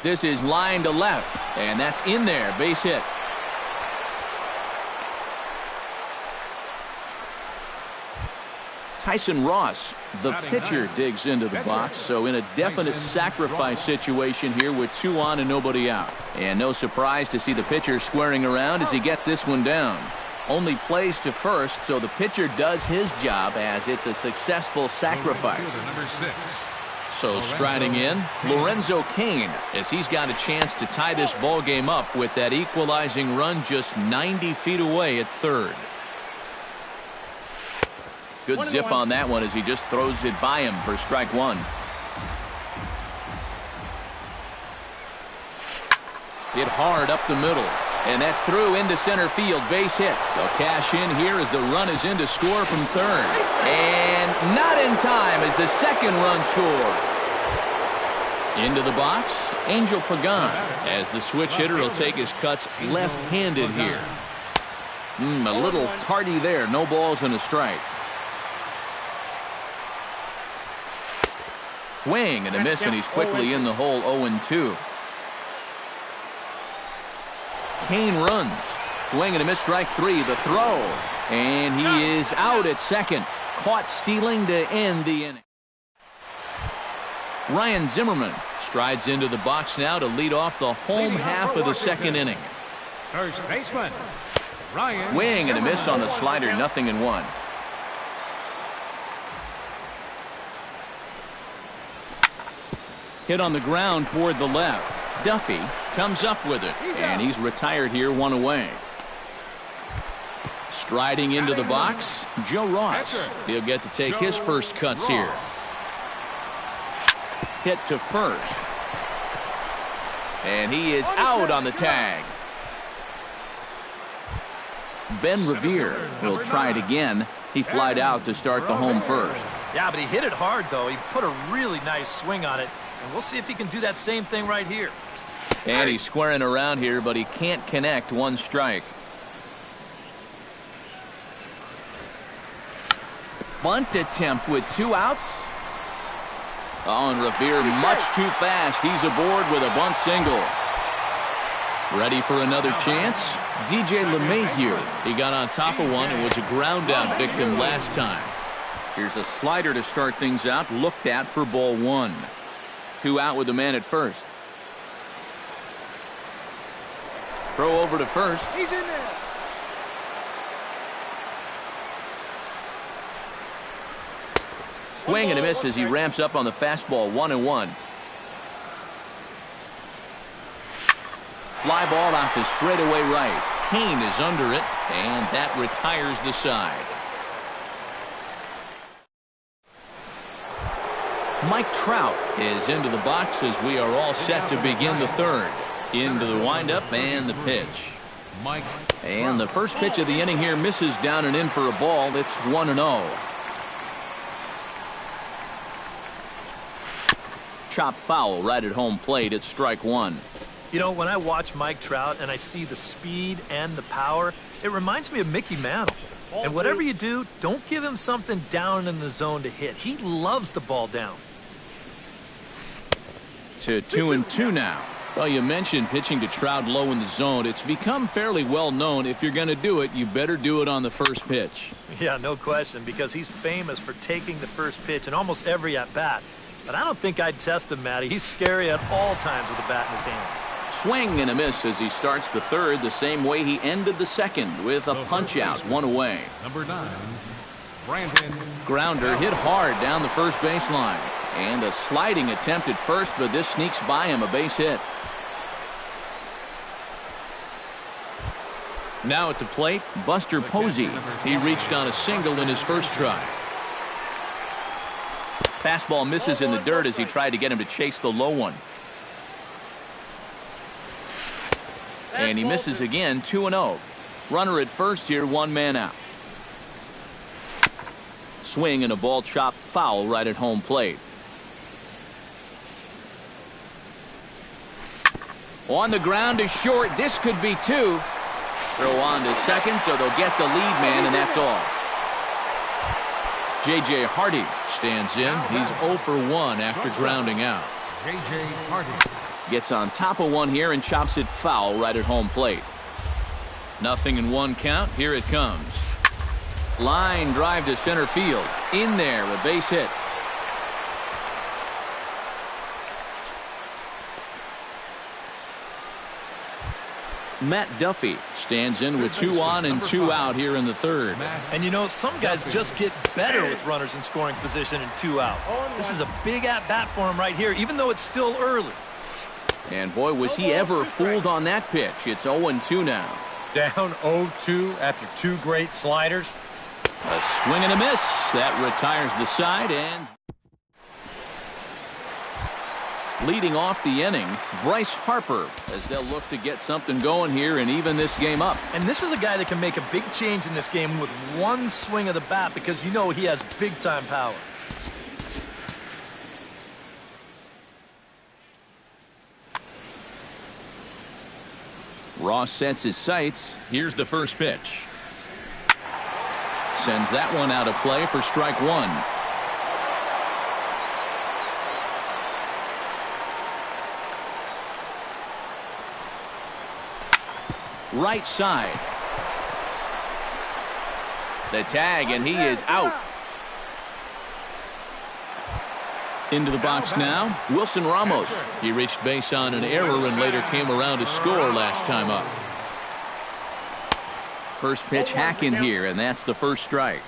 This is line to left, and that's in there. Base hit. Tyson Ross, the pitcher, digs into the box. So in a definite sacrifice situation here with 2 on and nobody out. And no surprise to see the pitcher squaring around as he gets this one down. Only plays to first, so the pitcher does his job as it's a successful sacrifice. So striding in, Lorenzo Cain, as he's got a chance to tie this ball game up with that equalizing run just 90 feet away at third. Good zip on that one as he just throws it by him for strike 1. Hit hard up the middle. And that's through into center field. Base hit. They'll cash in here as the run is in to score from third. And not in time as the second run scores. Into the box, Angel Pagan, as the switch hitter will take his cuts left-handed here. A little tardy there. No balls and a strike. Swing and a miss, and he's quickly in the hole. 0-2. Kane runs. Swing and a miss, strike 3. The throw. And he is out at second. Caught stealing to end the inning. Ryan Zimmerman strides into the box now to lead off the home half of the second inning. First baseman, Ryan. Swing and a miss on the slider. 0-1. Hit on the ground toward the left. Duffy comes up with it, and he's retired here, 1 away. Striding into the box, Joe Ross. He'll get to take his first cuts here. Hit to first. And he is out on the tag. Ben Revere will try it again. He flied out to start the home first. Yeah, but he hit it hard, though. He put a really nice swing on it. And we'll see if he can do that same thing right here. And he's squaring around here, but he can't connect. 1 strike. Bunt attempt with 2 outs. Oh, and Revere much too fast. He's aboard with a bunt single. Ready for another chance? DJ LeMahieu. He got on top of one and was a ground out victim last time. Here's a slider to start things out. Looked at for ball 1. 2 out with the man at first. Throw over to first. He's in there. Swing and a miss as he ramps up on the fastball. 1-1. Fly ball out to straightaway right. Kane is under it, and that retires the side. Mike Trout is into the box as we are all set to begin the third. Into the windup and the pitch. And the first pitch of the inning here misses down and in for a ball. It's 1-0. Chop foul right at home plate. It's strike one. You know, when I watch Mike Trout and I see the speed and the power, it reminds me of Mickey Mantle. And whatever you do, don't give him something down in the zone to hit. He loves the ball down. To 2-2 now. Well, you mentioned pitching to Trout low in the zone. It's become fairly well known. If you're going to do it, you better do it on the first pitch. Yeah, no question, because he's famous for taking the first pitch in almost every at-bat. But I don't think I'd test him, Matty. He's scary at all times with a bat in his hand. Swing and a miss as he starts the third the same way he ended the second with a punch-out, one away. Number 9, Brandon. Grounder hit hard down the first baseline. And a sliding attempt at first, but this sneaks by him, a base hit. Now at the plate, Buster Posey. He reached on a single in his first try. Fastball misses in the dirt as he tried to get him to chase the low one. And he misses again, 2-0. Runner at first here, one man out. Swing and a ball chopped foul right at home plate. On the ground to short. This could be two. Throw on to second, so they'll get the lead man, and that's all. J.J. Hardy stands in. He's 0 for 1 after grounding out. J.J. Hardy gets on top of one here and chops it foul right at home plate. 0-1 count. Here it comes. Line drive to center field. In there, a base hit. Matt Duffy stands in with 2 on and 2 out here in the third. And you know, some guys just get better with runners in scoring position and 2 outs. This is a big at-bat for him right here, even though it's still early. And boy, was he ever fooled on that pitch. It's 0-2 now. Down 0-2 after 2 great sliders. A swing and a miss. That retires the side. And leading off the inning, Bryce Harper, as they'll look to get something going here and even this game up. And this is a guy that can make a big change in this game with one swing of the bat, because you know he has big-time power. Ross sets his sights. Here's the first pitch. Sends that one out of play for strike one. Right side. The tag, and he is out. Into the box now, Wilson Ramos. He reached base on an error and later came around to score last time up. First pitch hack in here, and that's the first strike.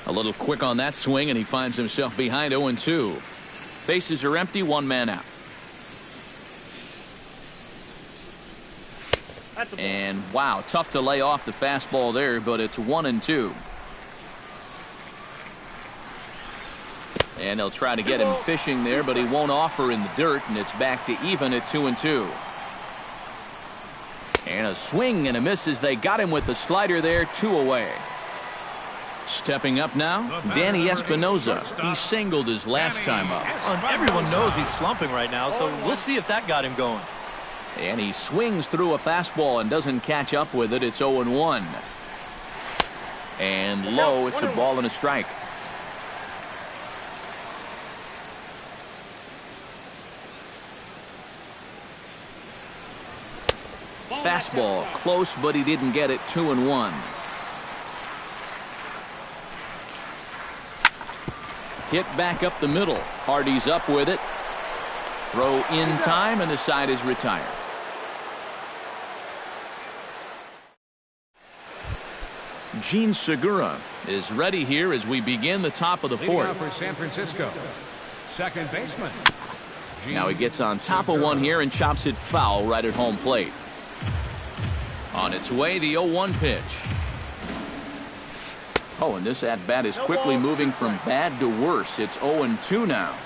A little quick on that swing, and he finds himself behind 0-2. Bases are empty, one man out. And wow, tough to lay off the fastball there, but it's 1-2. And they'll try to get him fishing there, but he won't offer in the dirt, and it's back to even at 2-2. And a swing and a miss as they got him with the slider there, 2 away. Stepping up now, Danny Espinoza. He singled his last time up. And everyone knows he's slumping right now, so we'll see if that got him going. And he swings through a fastball and doesn't catch up with it. It's 0-1. And low, it's a ball and a strike. Fastball close, but he didn't get it. 2-1. Hit back up the middle. Hardy's up with it. Throw in time, and the side is retired. Gene Segura is ready here as we begin the top of the fourth. For San Francisco, second baseman. Now he gets on top of one here and chops it foul right at home plate. On its way, the 0-1 pitch. Oh, and this at-bat is quickly moving from bad to worse. It's 0-2 now.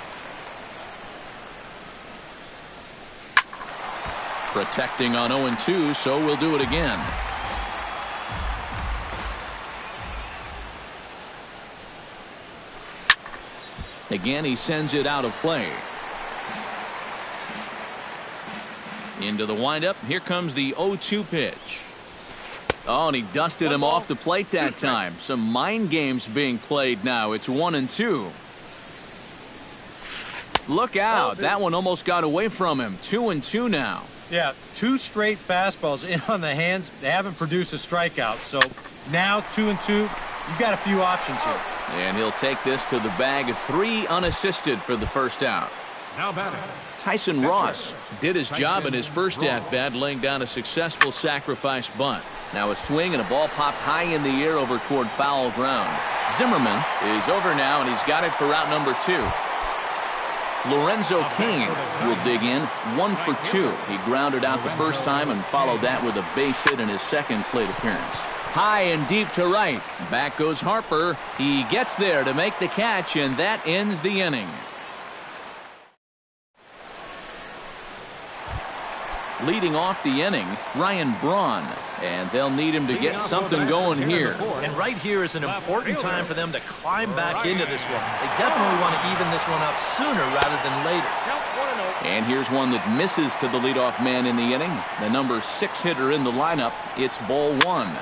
Protecting on 0-2, so we'll do it again. Again, he sends it out of play. Into the windup. Here comes the 0-2 pitch. Oh, and he dusted him off the plate that time. Some mind games being played now. It's 1-2. Look out. That one almost got away from him. 2-2 now. Yeah, 2 straight fastballs in on the hands. They haven't produced a strikeout. So now 2-2. You've got a few options here. And he'll take this to the bag. 3 unassisted for the first out. Now batting. Tyson Ross did his job in his first at-bat, laying down a successful sacrifice bunt. Now a swing and a ball popped high in the air over toward foul ground. Zimmerman is over now, and he's got it for route number 2. Lorenzo Cain will dig in. 1 for 2. He grounded out the first time and followed that with a base hit in his second plate appearance. High and deep to right. Back goes Harper. He gets there to make the catch, and that ends the inning. Leading off the inning, Ryan Braun, and they'll need him to get something going here. And right here is an important time for them to climb back into this one. They definitely want to even this one up sooner rather than later. And here's one that misses to the leadoff man in the inning. The number 6 hitter in the lineup. It's ball 1.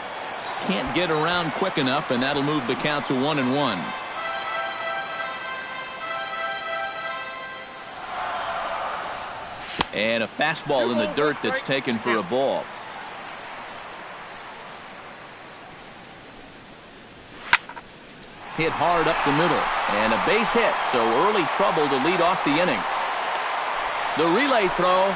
Can't get around quick enough, and that'll move the count to 1-1. And a fastball in the dirt that's taken for a ball. Hit hard up the middle. And a base hit, so early trouble to lead off the inning. The relay throw.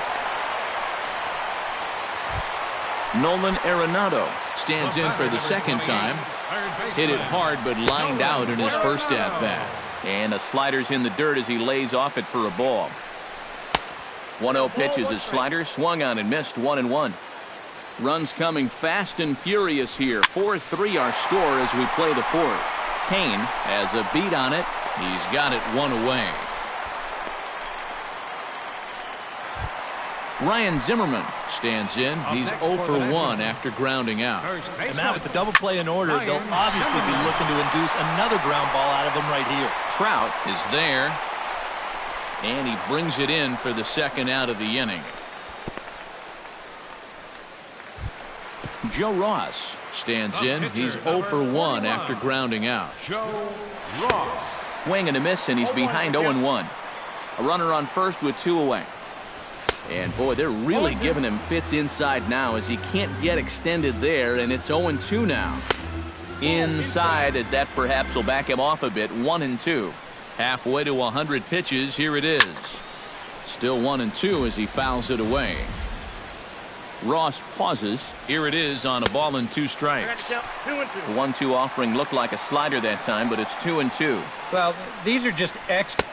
Nolan Arenado stands in for the second time. Hit it hard, but lined out in his first at-bat. And a slider's in the dirt as he lays off it for a ball. 1-0 pitch is his slider, swung on and missed. 1-1. Runs coming fast and furious here. 4-3 our score as we play the 4th. Cain has a beat on it. He's got it 1 away. Ryan Zimmerman stands in. He's 0 for 1 after grounding out. And now with the double play in order, they'll obviously be looking to induce another ground ball out of him right here. Trout is there. And he brings it in for the second out of the inning. Joe Ross stands in. He's 0 for 1 after grounding out. Joe Ross. Swing and a miss, and he's behind 0-1. A runner on first with 2 away. And boy, they're really giving him fits inside now as he can't get extended there, and it's 0-2 now. Inside, as that perhaps will back him off a bit. 1-2. Halfway to 100 pitches. Here it is. Still 1-2 as he fouls it away. Ross pauses. Here it is on a ball and 2 strikes. The 1-2 offering looked like a slider that time, but it's 2-2. Well, these are just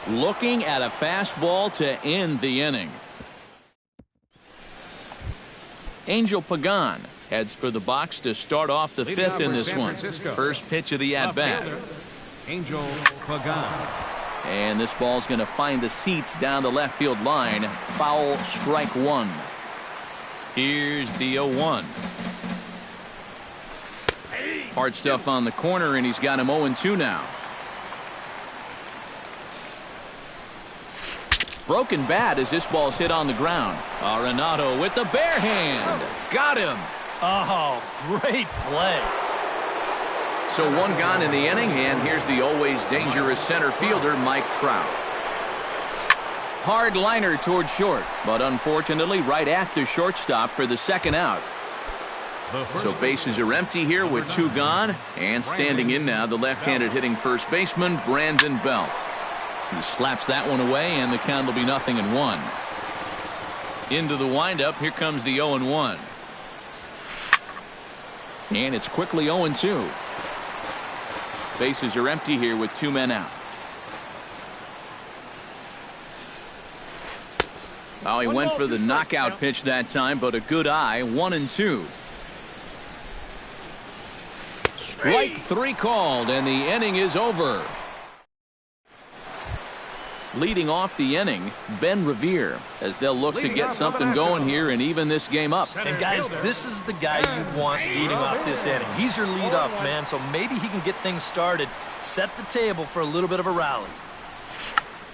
looking at a fastball to end the inning. Angel Pagan heads for the box to start off the 5th in this one. First pitch of the at-bat. Angel Pagan. And this ball's going to find the seats down the left field line. Foul, strike 1. Here's the 0-1. Hard stuff on the corner, and he's got him 0-2 now. Broken bat as this ball's hit on the ground. Arenado with the bare hand. Got him. Oh, great play. So 1 gone in the inning, and here's the always dangerous center fielder, Mike Trout. Hard liner toward short, but unfortunately right at the shortstop for the second out. So bases are empty here with 2 gone, and standing in now the left-handed hitting first baseman, Brandon Belt. He slaps that one away, and the count will be 0-1. Into the windup, here comes the 0-1. And it's quickly 0-2. Bases are empty here with 2 men out. Oh, he went for the knockout pitch that time, but a good eye, 1-2. Strike 3 called, and the inning is over. Leading off the inning, Ben Revere, as they'll look to get something going here and even this game up. And guys, this is the guy you want leading off this inning. He's your leadoff man, so maybe he can get things started, set the table for a little bit of a rally.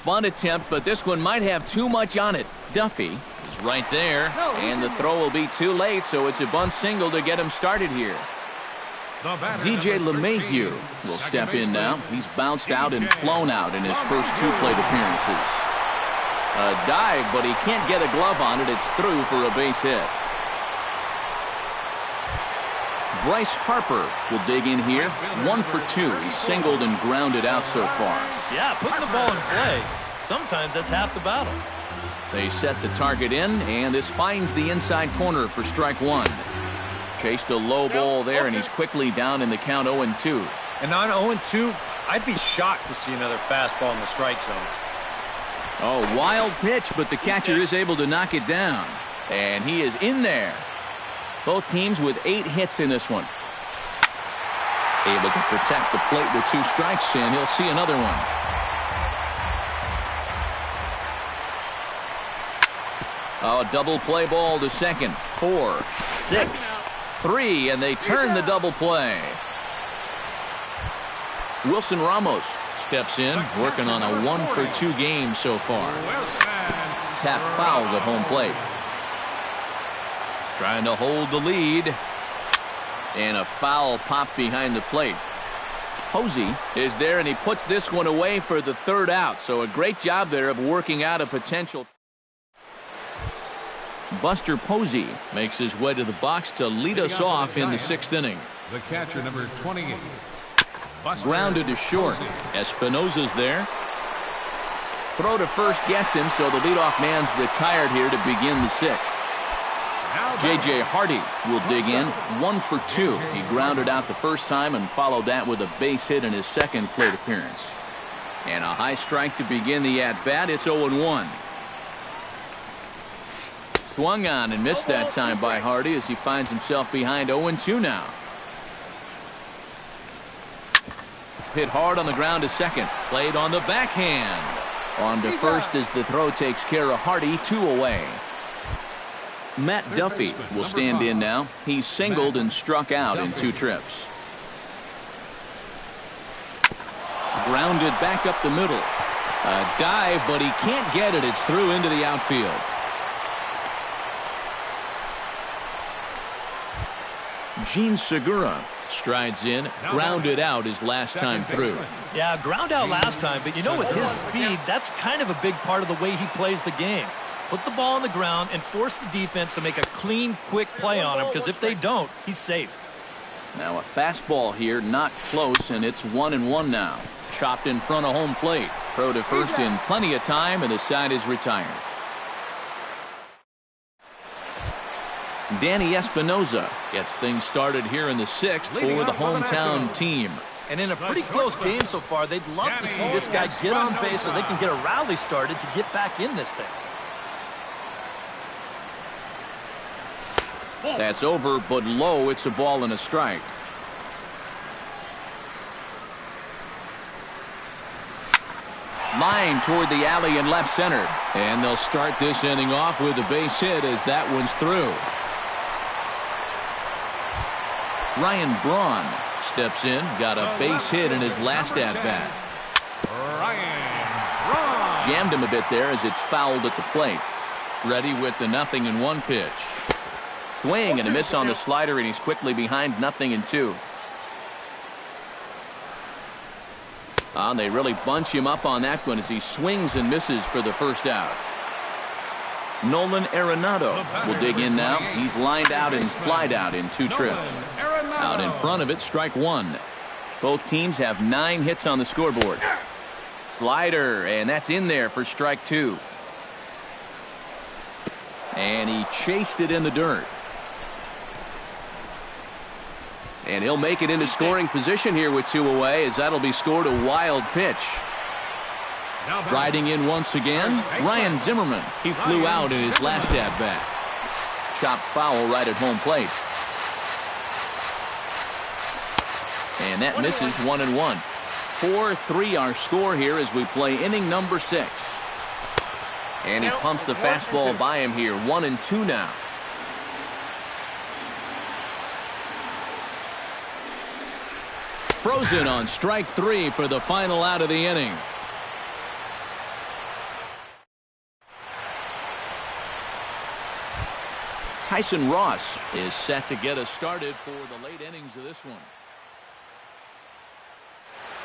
Bunt attempt, but this one might have too much on it. Duffy is right there, and the throw will be too late, so it's a bunt single to get him started here. DJ LeMahieu will step in now. He's bounced out and flown out in his first 2 plate appearances. A dive, but he can't get a glove on it. It's through for a base hit. Bryce Harper will dig in here. 1 for 2. He's singled and grounded out so far. Yeah, putting the ball in play, sometimes that's half the battle. They set the target in, and this finds the inside corner for strike 1. Chased a low ball there, and he's quickly down in the count 0-2. And on 0-2, I'd be shocked to see another fastball in the strike zone. Oh, wild pitch, but the catcher is able to knock it down. And he is in there. Both teams with 8 hits in this one. Able to protect the plate with 2 strikes, and he'll see another one. Oh, double play ball to second. 4, 6, 3, and they turn the double play. Wilson Ramos steps in, working on a 1 for 2 game so far. Tap fouled at home plate. Trying to hold the lead. And a foul pop behind the plate. Posey is there, and he puts this one away for the 3rd out. So a great job there of working out a potential. Buster Posey makes his way to the box to lead us off in the 6th inning. The catcher, number 28. Grounded to short. Espinosa's there. Throw to first gets him, so the leadoff man's retired here to begin the 6th. J.J. Hardy will dig in. 1 for 2. He grounded out the first time and followed that with a base hit in his 2nd plate appearance. And a high strike to begin the at-bat. It's 0-1. Swung on and missed that time by Hardy as he finds himself behind 0-2 now. Hit hard on the ground to second. Played on the backhand. On to first as the throw takes care of Hardy. 2 away. Matt Duffy will stand in now. He's singled and struck out in 2 trips. Grounded back up the middle. A dive, but he can't get it. It's through into the outfield. Gene Segura strides in, grounded out his last time through. Yeah, ground out last time, but you know, with his speed, that's kind of a big part of the way he plays the game. Put the ball on the ground and force the defense to make a clean, quick play on him, because if they don't, he's safe. Now a fastball here, not close, and it's 1-1 now. Chopped in front of home plate. Throw to first in plenty of time, and the side is retired. Danny Espinosa gets things started here in the 6th for the hometown team. And in a pretty close game so far, they'd love to see this guy get on base so they can get a rally started to get back in this thing. That's over, but low. It's a ball and a strike. Line toward the alley in left center. And they'll start this inning off with a base hit as that one's through. Ryan Braun steps in, got a base hit in his last at-bat. Jammed him a bit there as it's fouled at the plate. Ready with the 0-1 pitch. Swing and a miss on the slider, and he's quickly behind 0-2. And they really bunch him up on that one as he swings and misses for the 1st out. Nolan Arenado will dig in now. He's lined out and flied out in 2 trips. Out in front of it, strike 1. Both teams have 9 hits on the scoreboard. Slider, and that's in there for strike 2. And he chased it in the dirt. And he'll make it into scoring position here with 2 away, as that'll be scored a wild pitch. Riding in once again, Ryan Zimmerman. He flew out in his last at-bat. Chopped foul right at home plate. And that misses 1-1. 4-3 our score here as we play inning number 6. And he pumps the fastball by him here. 1-2 now. Frozen on strike 3 for the final out of the inning. Tyson Ross is set to get us started for the late innings of this one.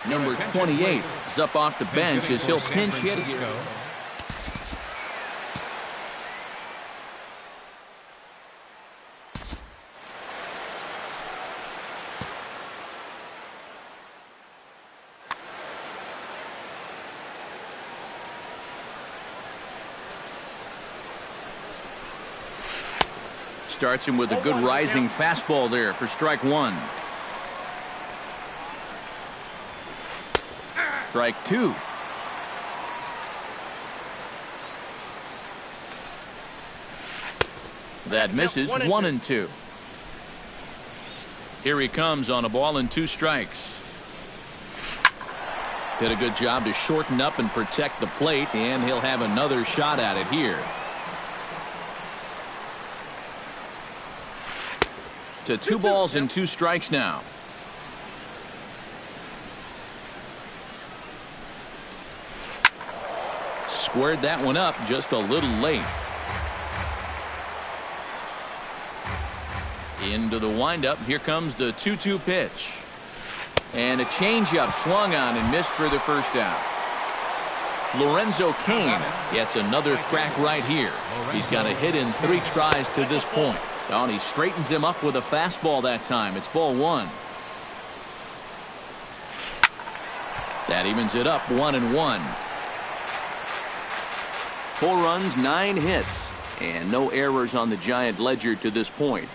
Number 28 is up off the bench as he'll pinch hit here. Starts him with a good rising fastball there for strike 1. Strike 2. That misses. 1-2. Here he comes on a ball and 2 strikes. Did a good job to shorten up and protect the plate, and he'll have another shot at it here. To 2 balls and 2 strikes now. Squared that one up just a little late. Into the windup. Here comes the 2-2 pitch. And a changeup swung on and missed for the first out. Lorenzo Cain gets another crack right here. He's got a hit in 3 tries to this point. Oh, and he straightens him up with a fastball that time. It's ball 1. That evens it up. 1-1. 4 runs, 9 hits, and no errors on the Giant ledger to this point.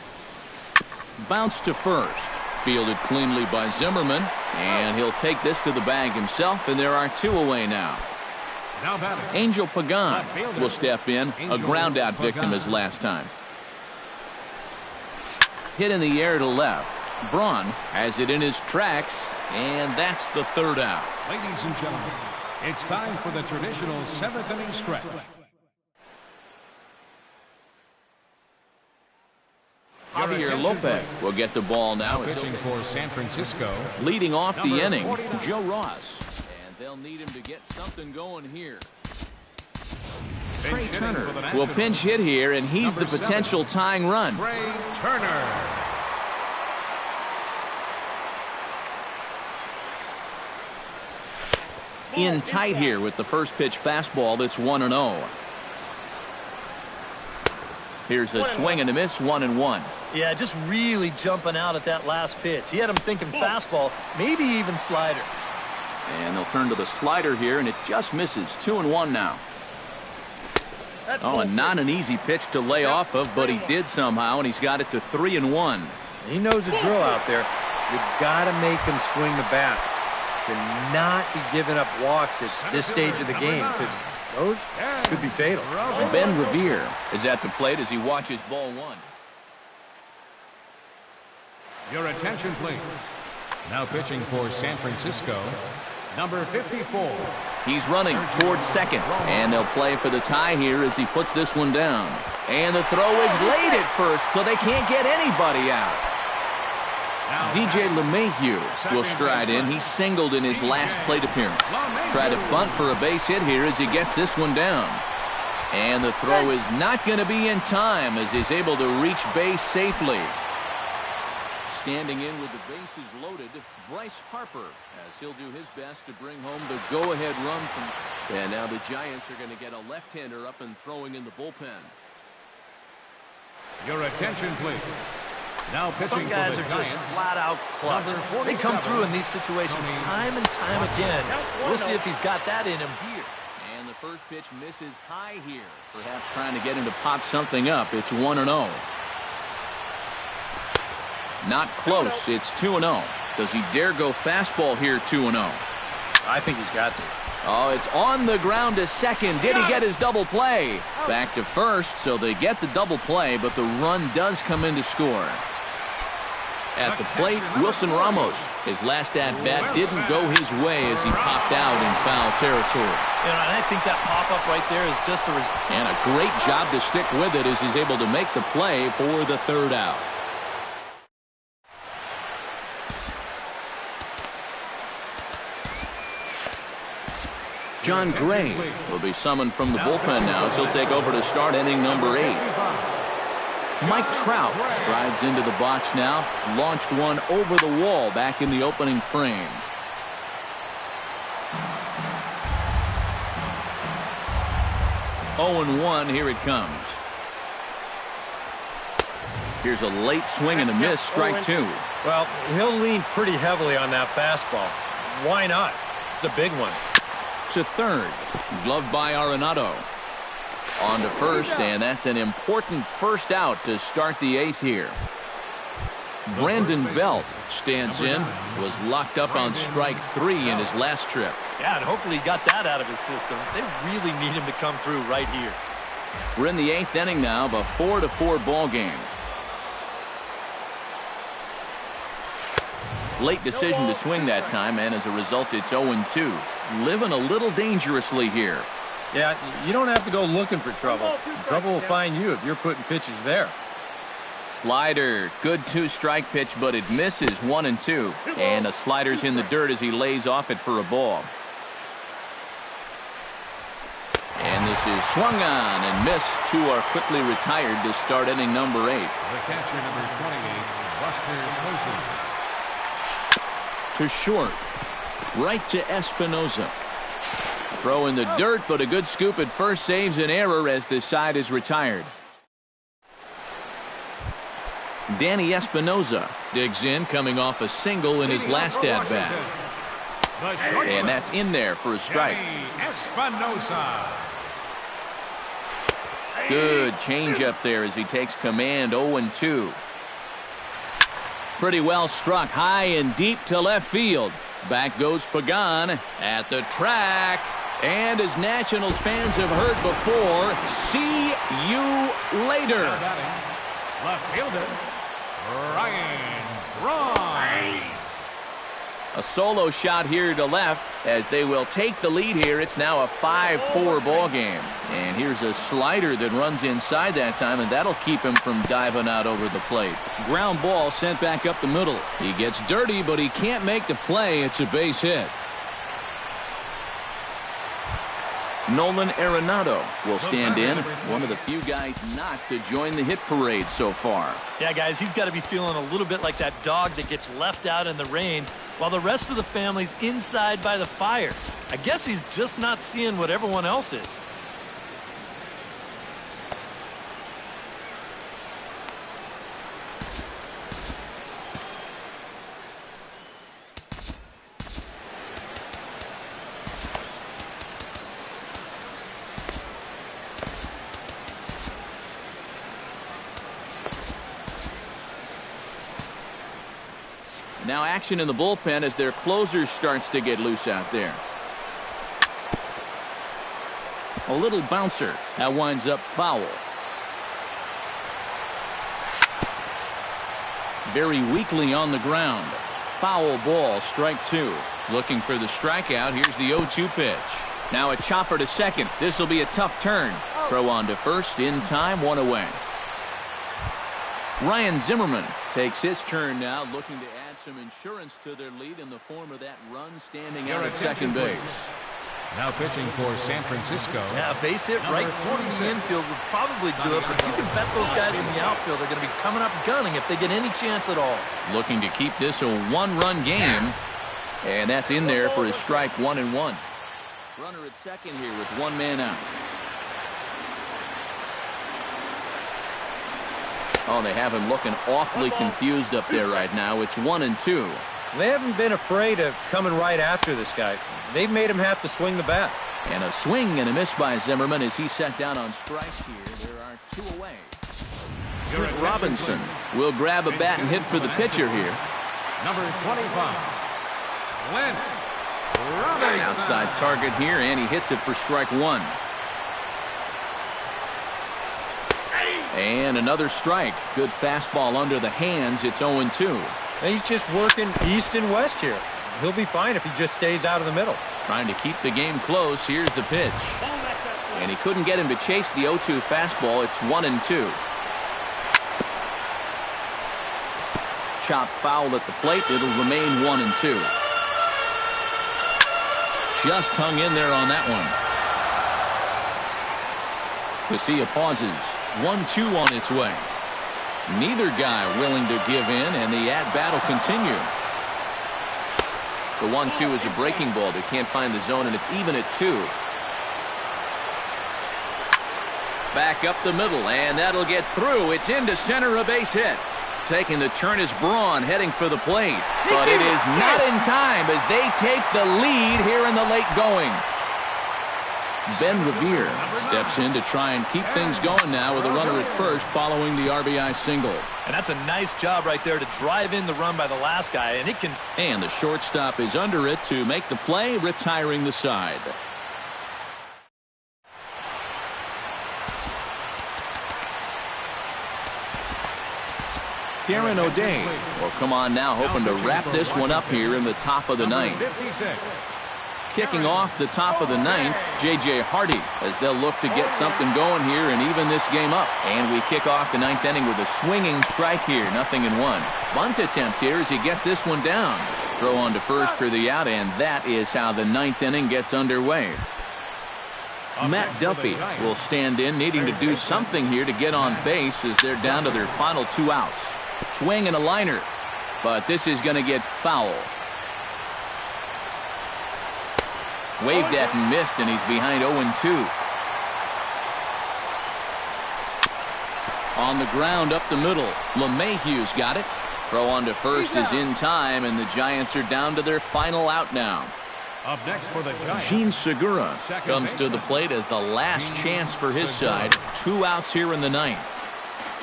Bounce to first. Fielded cleanly by Zimmerman, and he'll take this to the bag himself, and there are 2 away now. Angel Pagan will step in, a ground-out victim as last time. Hit in the air to left. Braun has it in his tracks, and that's the 3rd out. Ladies and gentlemen, it's time for the traditional 7th inning stretch. Javier Lopez will get the ball now. Pitching for San Francisco. Leading off the inning, Joe Ross. And they'll need him to get something going here. Trey Turner will pinch hit here, and he's the potential tying run. Trey Turner. In tight here with the first pitch fastball that's 1-0. Here's a swing and a miss. 1-1. Yeah, just really jumping out at that last pitch. He had him thinking fastball, maybe even slider. And they'll turn to the slider here, and it just misses. 2-1 now. Oh, and not an easy pitch to lay off of, but he did somehow, and he's got it to 3-1. He knows the drill out there. You got to make him swing the bat. To not be giving up walks at this stage of the game, because those could be fatal. Ben Revere is at the plate as he watches ball 1. Your attention, please. Now pitching for San Francisco, number 54. He's running towards second, and they'll play for the tie here as he puts this one down. And the throw is late at first, so they can't get anybody out. DJ LeMahieu will stride in. He singled in his last plate appearance. Try to bunt for a base hit here as he gets this one down. And the throw is not going to be in time as he's able to reach base safely. Standing in with the bases loaded, Bryce Harper, as he'll do his best to bring home the go-ahead run from. And now the Giants are going to get a left-hander up and throwing in the bullpen. Your attention, please. Now pitching Some guys for the are just Giants, flat out clutch. They come through in these situations time and time again. We'll see if he's got that in him here. And the first pitch misses high here. Perhaps trying to get him to pop something up. It's 1-0. Not close. It's 2-0. Does he dare go fastball here 2-0? I think he's got to. Oh, it's on the ground to second. Did he get his double play? Back to first, so they get the double play, but the run does come in to score. At the plate, Wilson Ramos. His last at-bat didn't go his way as he popped out in foul territory. And I think that pop-up right there is just a... And a great job to stick with it as he's able to make the play for the third out. John Gray will be summoned from the bullpen now as he'll take over to start inning number 8. Mike Trout strides into the box now, launched one over the wall back in the opening frame. Oh, and 1, here it comes. Here's a late swing and a miss, strike 2. Well, he'll lean pretty heavily on that fastball. Why not? It's a big one. To third, gloved by Arenado. On to first, and that's an important first out to start the 8th here. Brandon Belt stands in, was locked up on strike 3 in his last trip. Yeah, and hopefully he got that out of his system. They really need him to come through right here. We're in the 8th inning now of a 4-4 ball game. Late decision to swing that time, and as a result, it's 0-2. Living a little dangerously here. Yeah, you don't have to go looking for trouble. Trouble will find you if you're putting pitches there. Slider, good 2-strike pitch, but it misses 1-2. And the slider's in the dirt as he lays off it for a ball. And this is swung on and missed. 2 are quickly retired to start inning number 8. The catcher, number 28, Buster Posey. To short, right to Espinoza. Throw in the dirt, but a good scoop at first saves an error as the side is retired. Danny Espinoza digs in, coming off a single in his last at-bat. And that's in there for a strike. Espinoza. Good changeup there as he takes command. 0-2. Pretty well struck high and deep to left field. Back goes Pagan at the track. And as Nationals fans have heard before, see you later. Left fielder, Ryan Braun. A solo shot here to left as they will take the lead here. It's now a 5-4 ball game. And here's a slider that runs inside that time, and that'll keep him from diving out over the plate. Ground ball sent back up the middle. He gets dirty, but he can't make the play. It's a base hit. Nolan Arenado will stand in, one of the few guys not to join the hit parade so far. Yeah, guys, he's got to be feeling a little bit like that dog that gets left out in the rain while the rest of the family's inside by the fire. I guess he's just not seeing what everyone else is. Now action in the bullpen as their closer starts to get loose out there. A little bouncer. That winds up foul. Very weakly on the ground. Foul ball, strike 2. Looking for the strikeout. Here's the 0-2 pitch. Now a chopper to second. This will be a tough turn. Throw on to first in time, 1 away. Ryan Zimmerman takes his turn now, looking to add some insurance to their lead in the form of that run standing out at second base. Now pitching for San Francisco. Yeah, base hit right toward the infield would probably do it, but you can bet those guys in the outfield are going to be coming up gunning if they get any chance at all. Looking to keep this a one-run game, and that's in there for his strike 1-1. Runner at second here with 1 man out. Oh, they have him looking awfully confused up there right now. It's 1-2. They haven't been afraid of coming right after this guy. They've made him have to swing the bat. And a swing and a miss by Zimmerman as he set down on strikes here. There are 2 away. Rick Robinson will grab a bat and hit for the pitcher here. Number 25, Lent Outside target here, and he hits it for strike one. And another strike. Good fastball under the hands. It's 0-2. He's just working east and west here. He'll be fine if he just stays out of the middle. Trying to keep the game close. Here's the pitch. And he couldn't get him to chase the 0-2 fastball. It's 1-2. Chop foul at the plate. It'll remain 1-2. Just hung in there on that one. Casilla pauses. 1-2 on its way. Neither guy willing to give in, and the at-bat will continue. The 1-2 is a breaking ball. They can't find the zone, and it's even at 2. Back up the middle, and that'll get through. It's into center, a base hit. Taking the turn is Braun, heading for the plate. But it is not in time as they take the lead here in the late going. Ben Revere steps in to try and keep things going now with a runner at first following the RBI single. And that's a nice job right there to drive in the run by the last guy, and it can. And the shortstop is under it to make the play, retiring the side. Darren O'Day will come on now, hoping to wrap this one up here in the top of the ninth. Kicking off the top of the ninth, J.J. Hardy, as they'll look to get something going here and even this game up. And we kick off the ninth inning with a swinging strike here, 0-1. Bunt attempt here as he gets this one down. Throw on to first for the out, and that is how the ninth inning gets underway. Matt Duffy will stand in, needing to do something here to get on base as they're down to their final 2 outs. Swing and a liner, but this is going to get foul. Waved at and missed, and he's behind 0-2. On the ground up the middle, LeMahieu's got it. Throw on to first is in time, and the Giants are down to their final out now. Up next for the Giants, Gene Segura comes to the plate as the last chance for his side. 2 outs here in the ninth.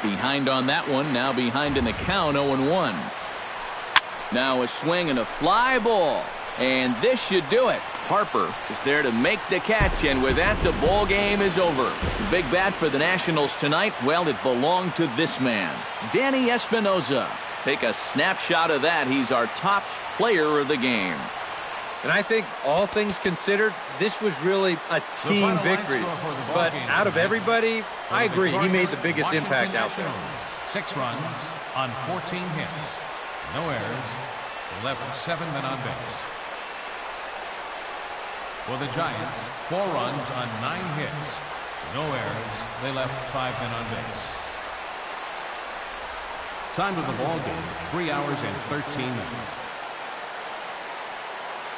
Behind on that one, now behind in the count, 0-1. Now a swing and a fly ball, and this should do it. Harper is there to make the catch, and with that, the ball game is over. The big bat for the Nationals tonight, well, it belonged to this man, Danny Espinosa. Take a snapshot of that. He's our top player of the game. And I think, all things considered, this was really a team victory. But out of everybody, I agree, he made the biggest impact out there. 6 runs on 14 hits. No errors. They left 7 men on base. For the Giants, 4 runs on 9 hits. No errors. They left 5 men on base. Time of the ball game, 3 hours and 13 minutes.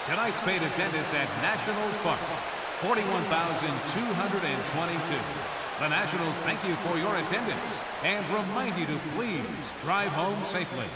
Tonight's paid attendance at Nationals Park, 41,222. The Nationals thank you for your attendance and remind you to please drive home safely.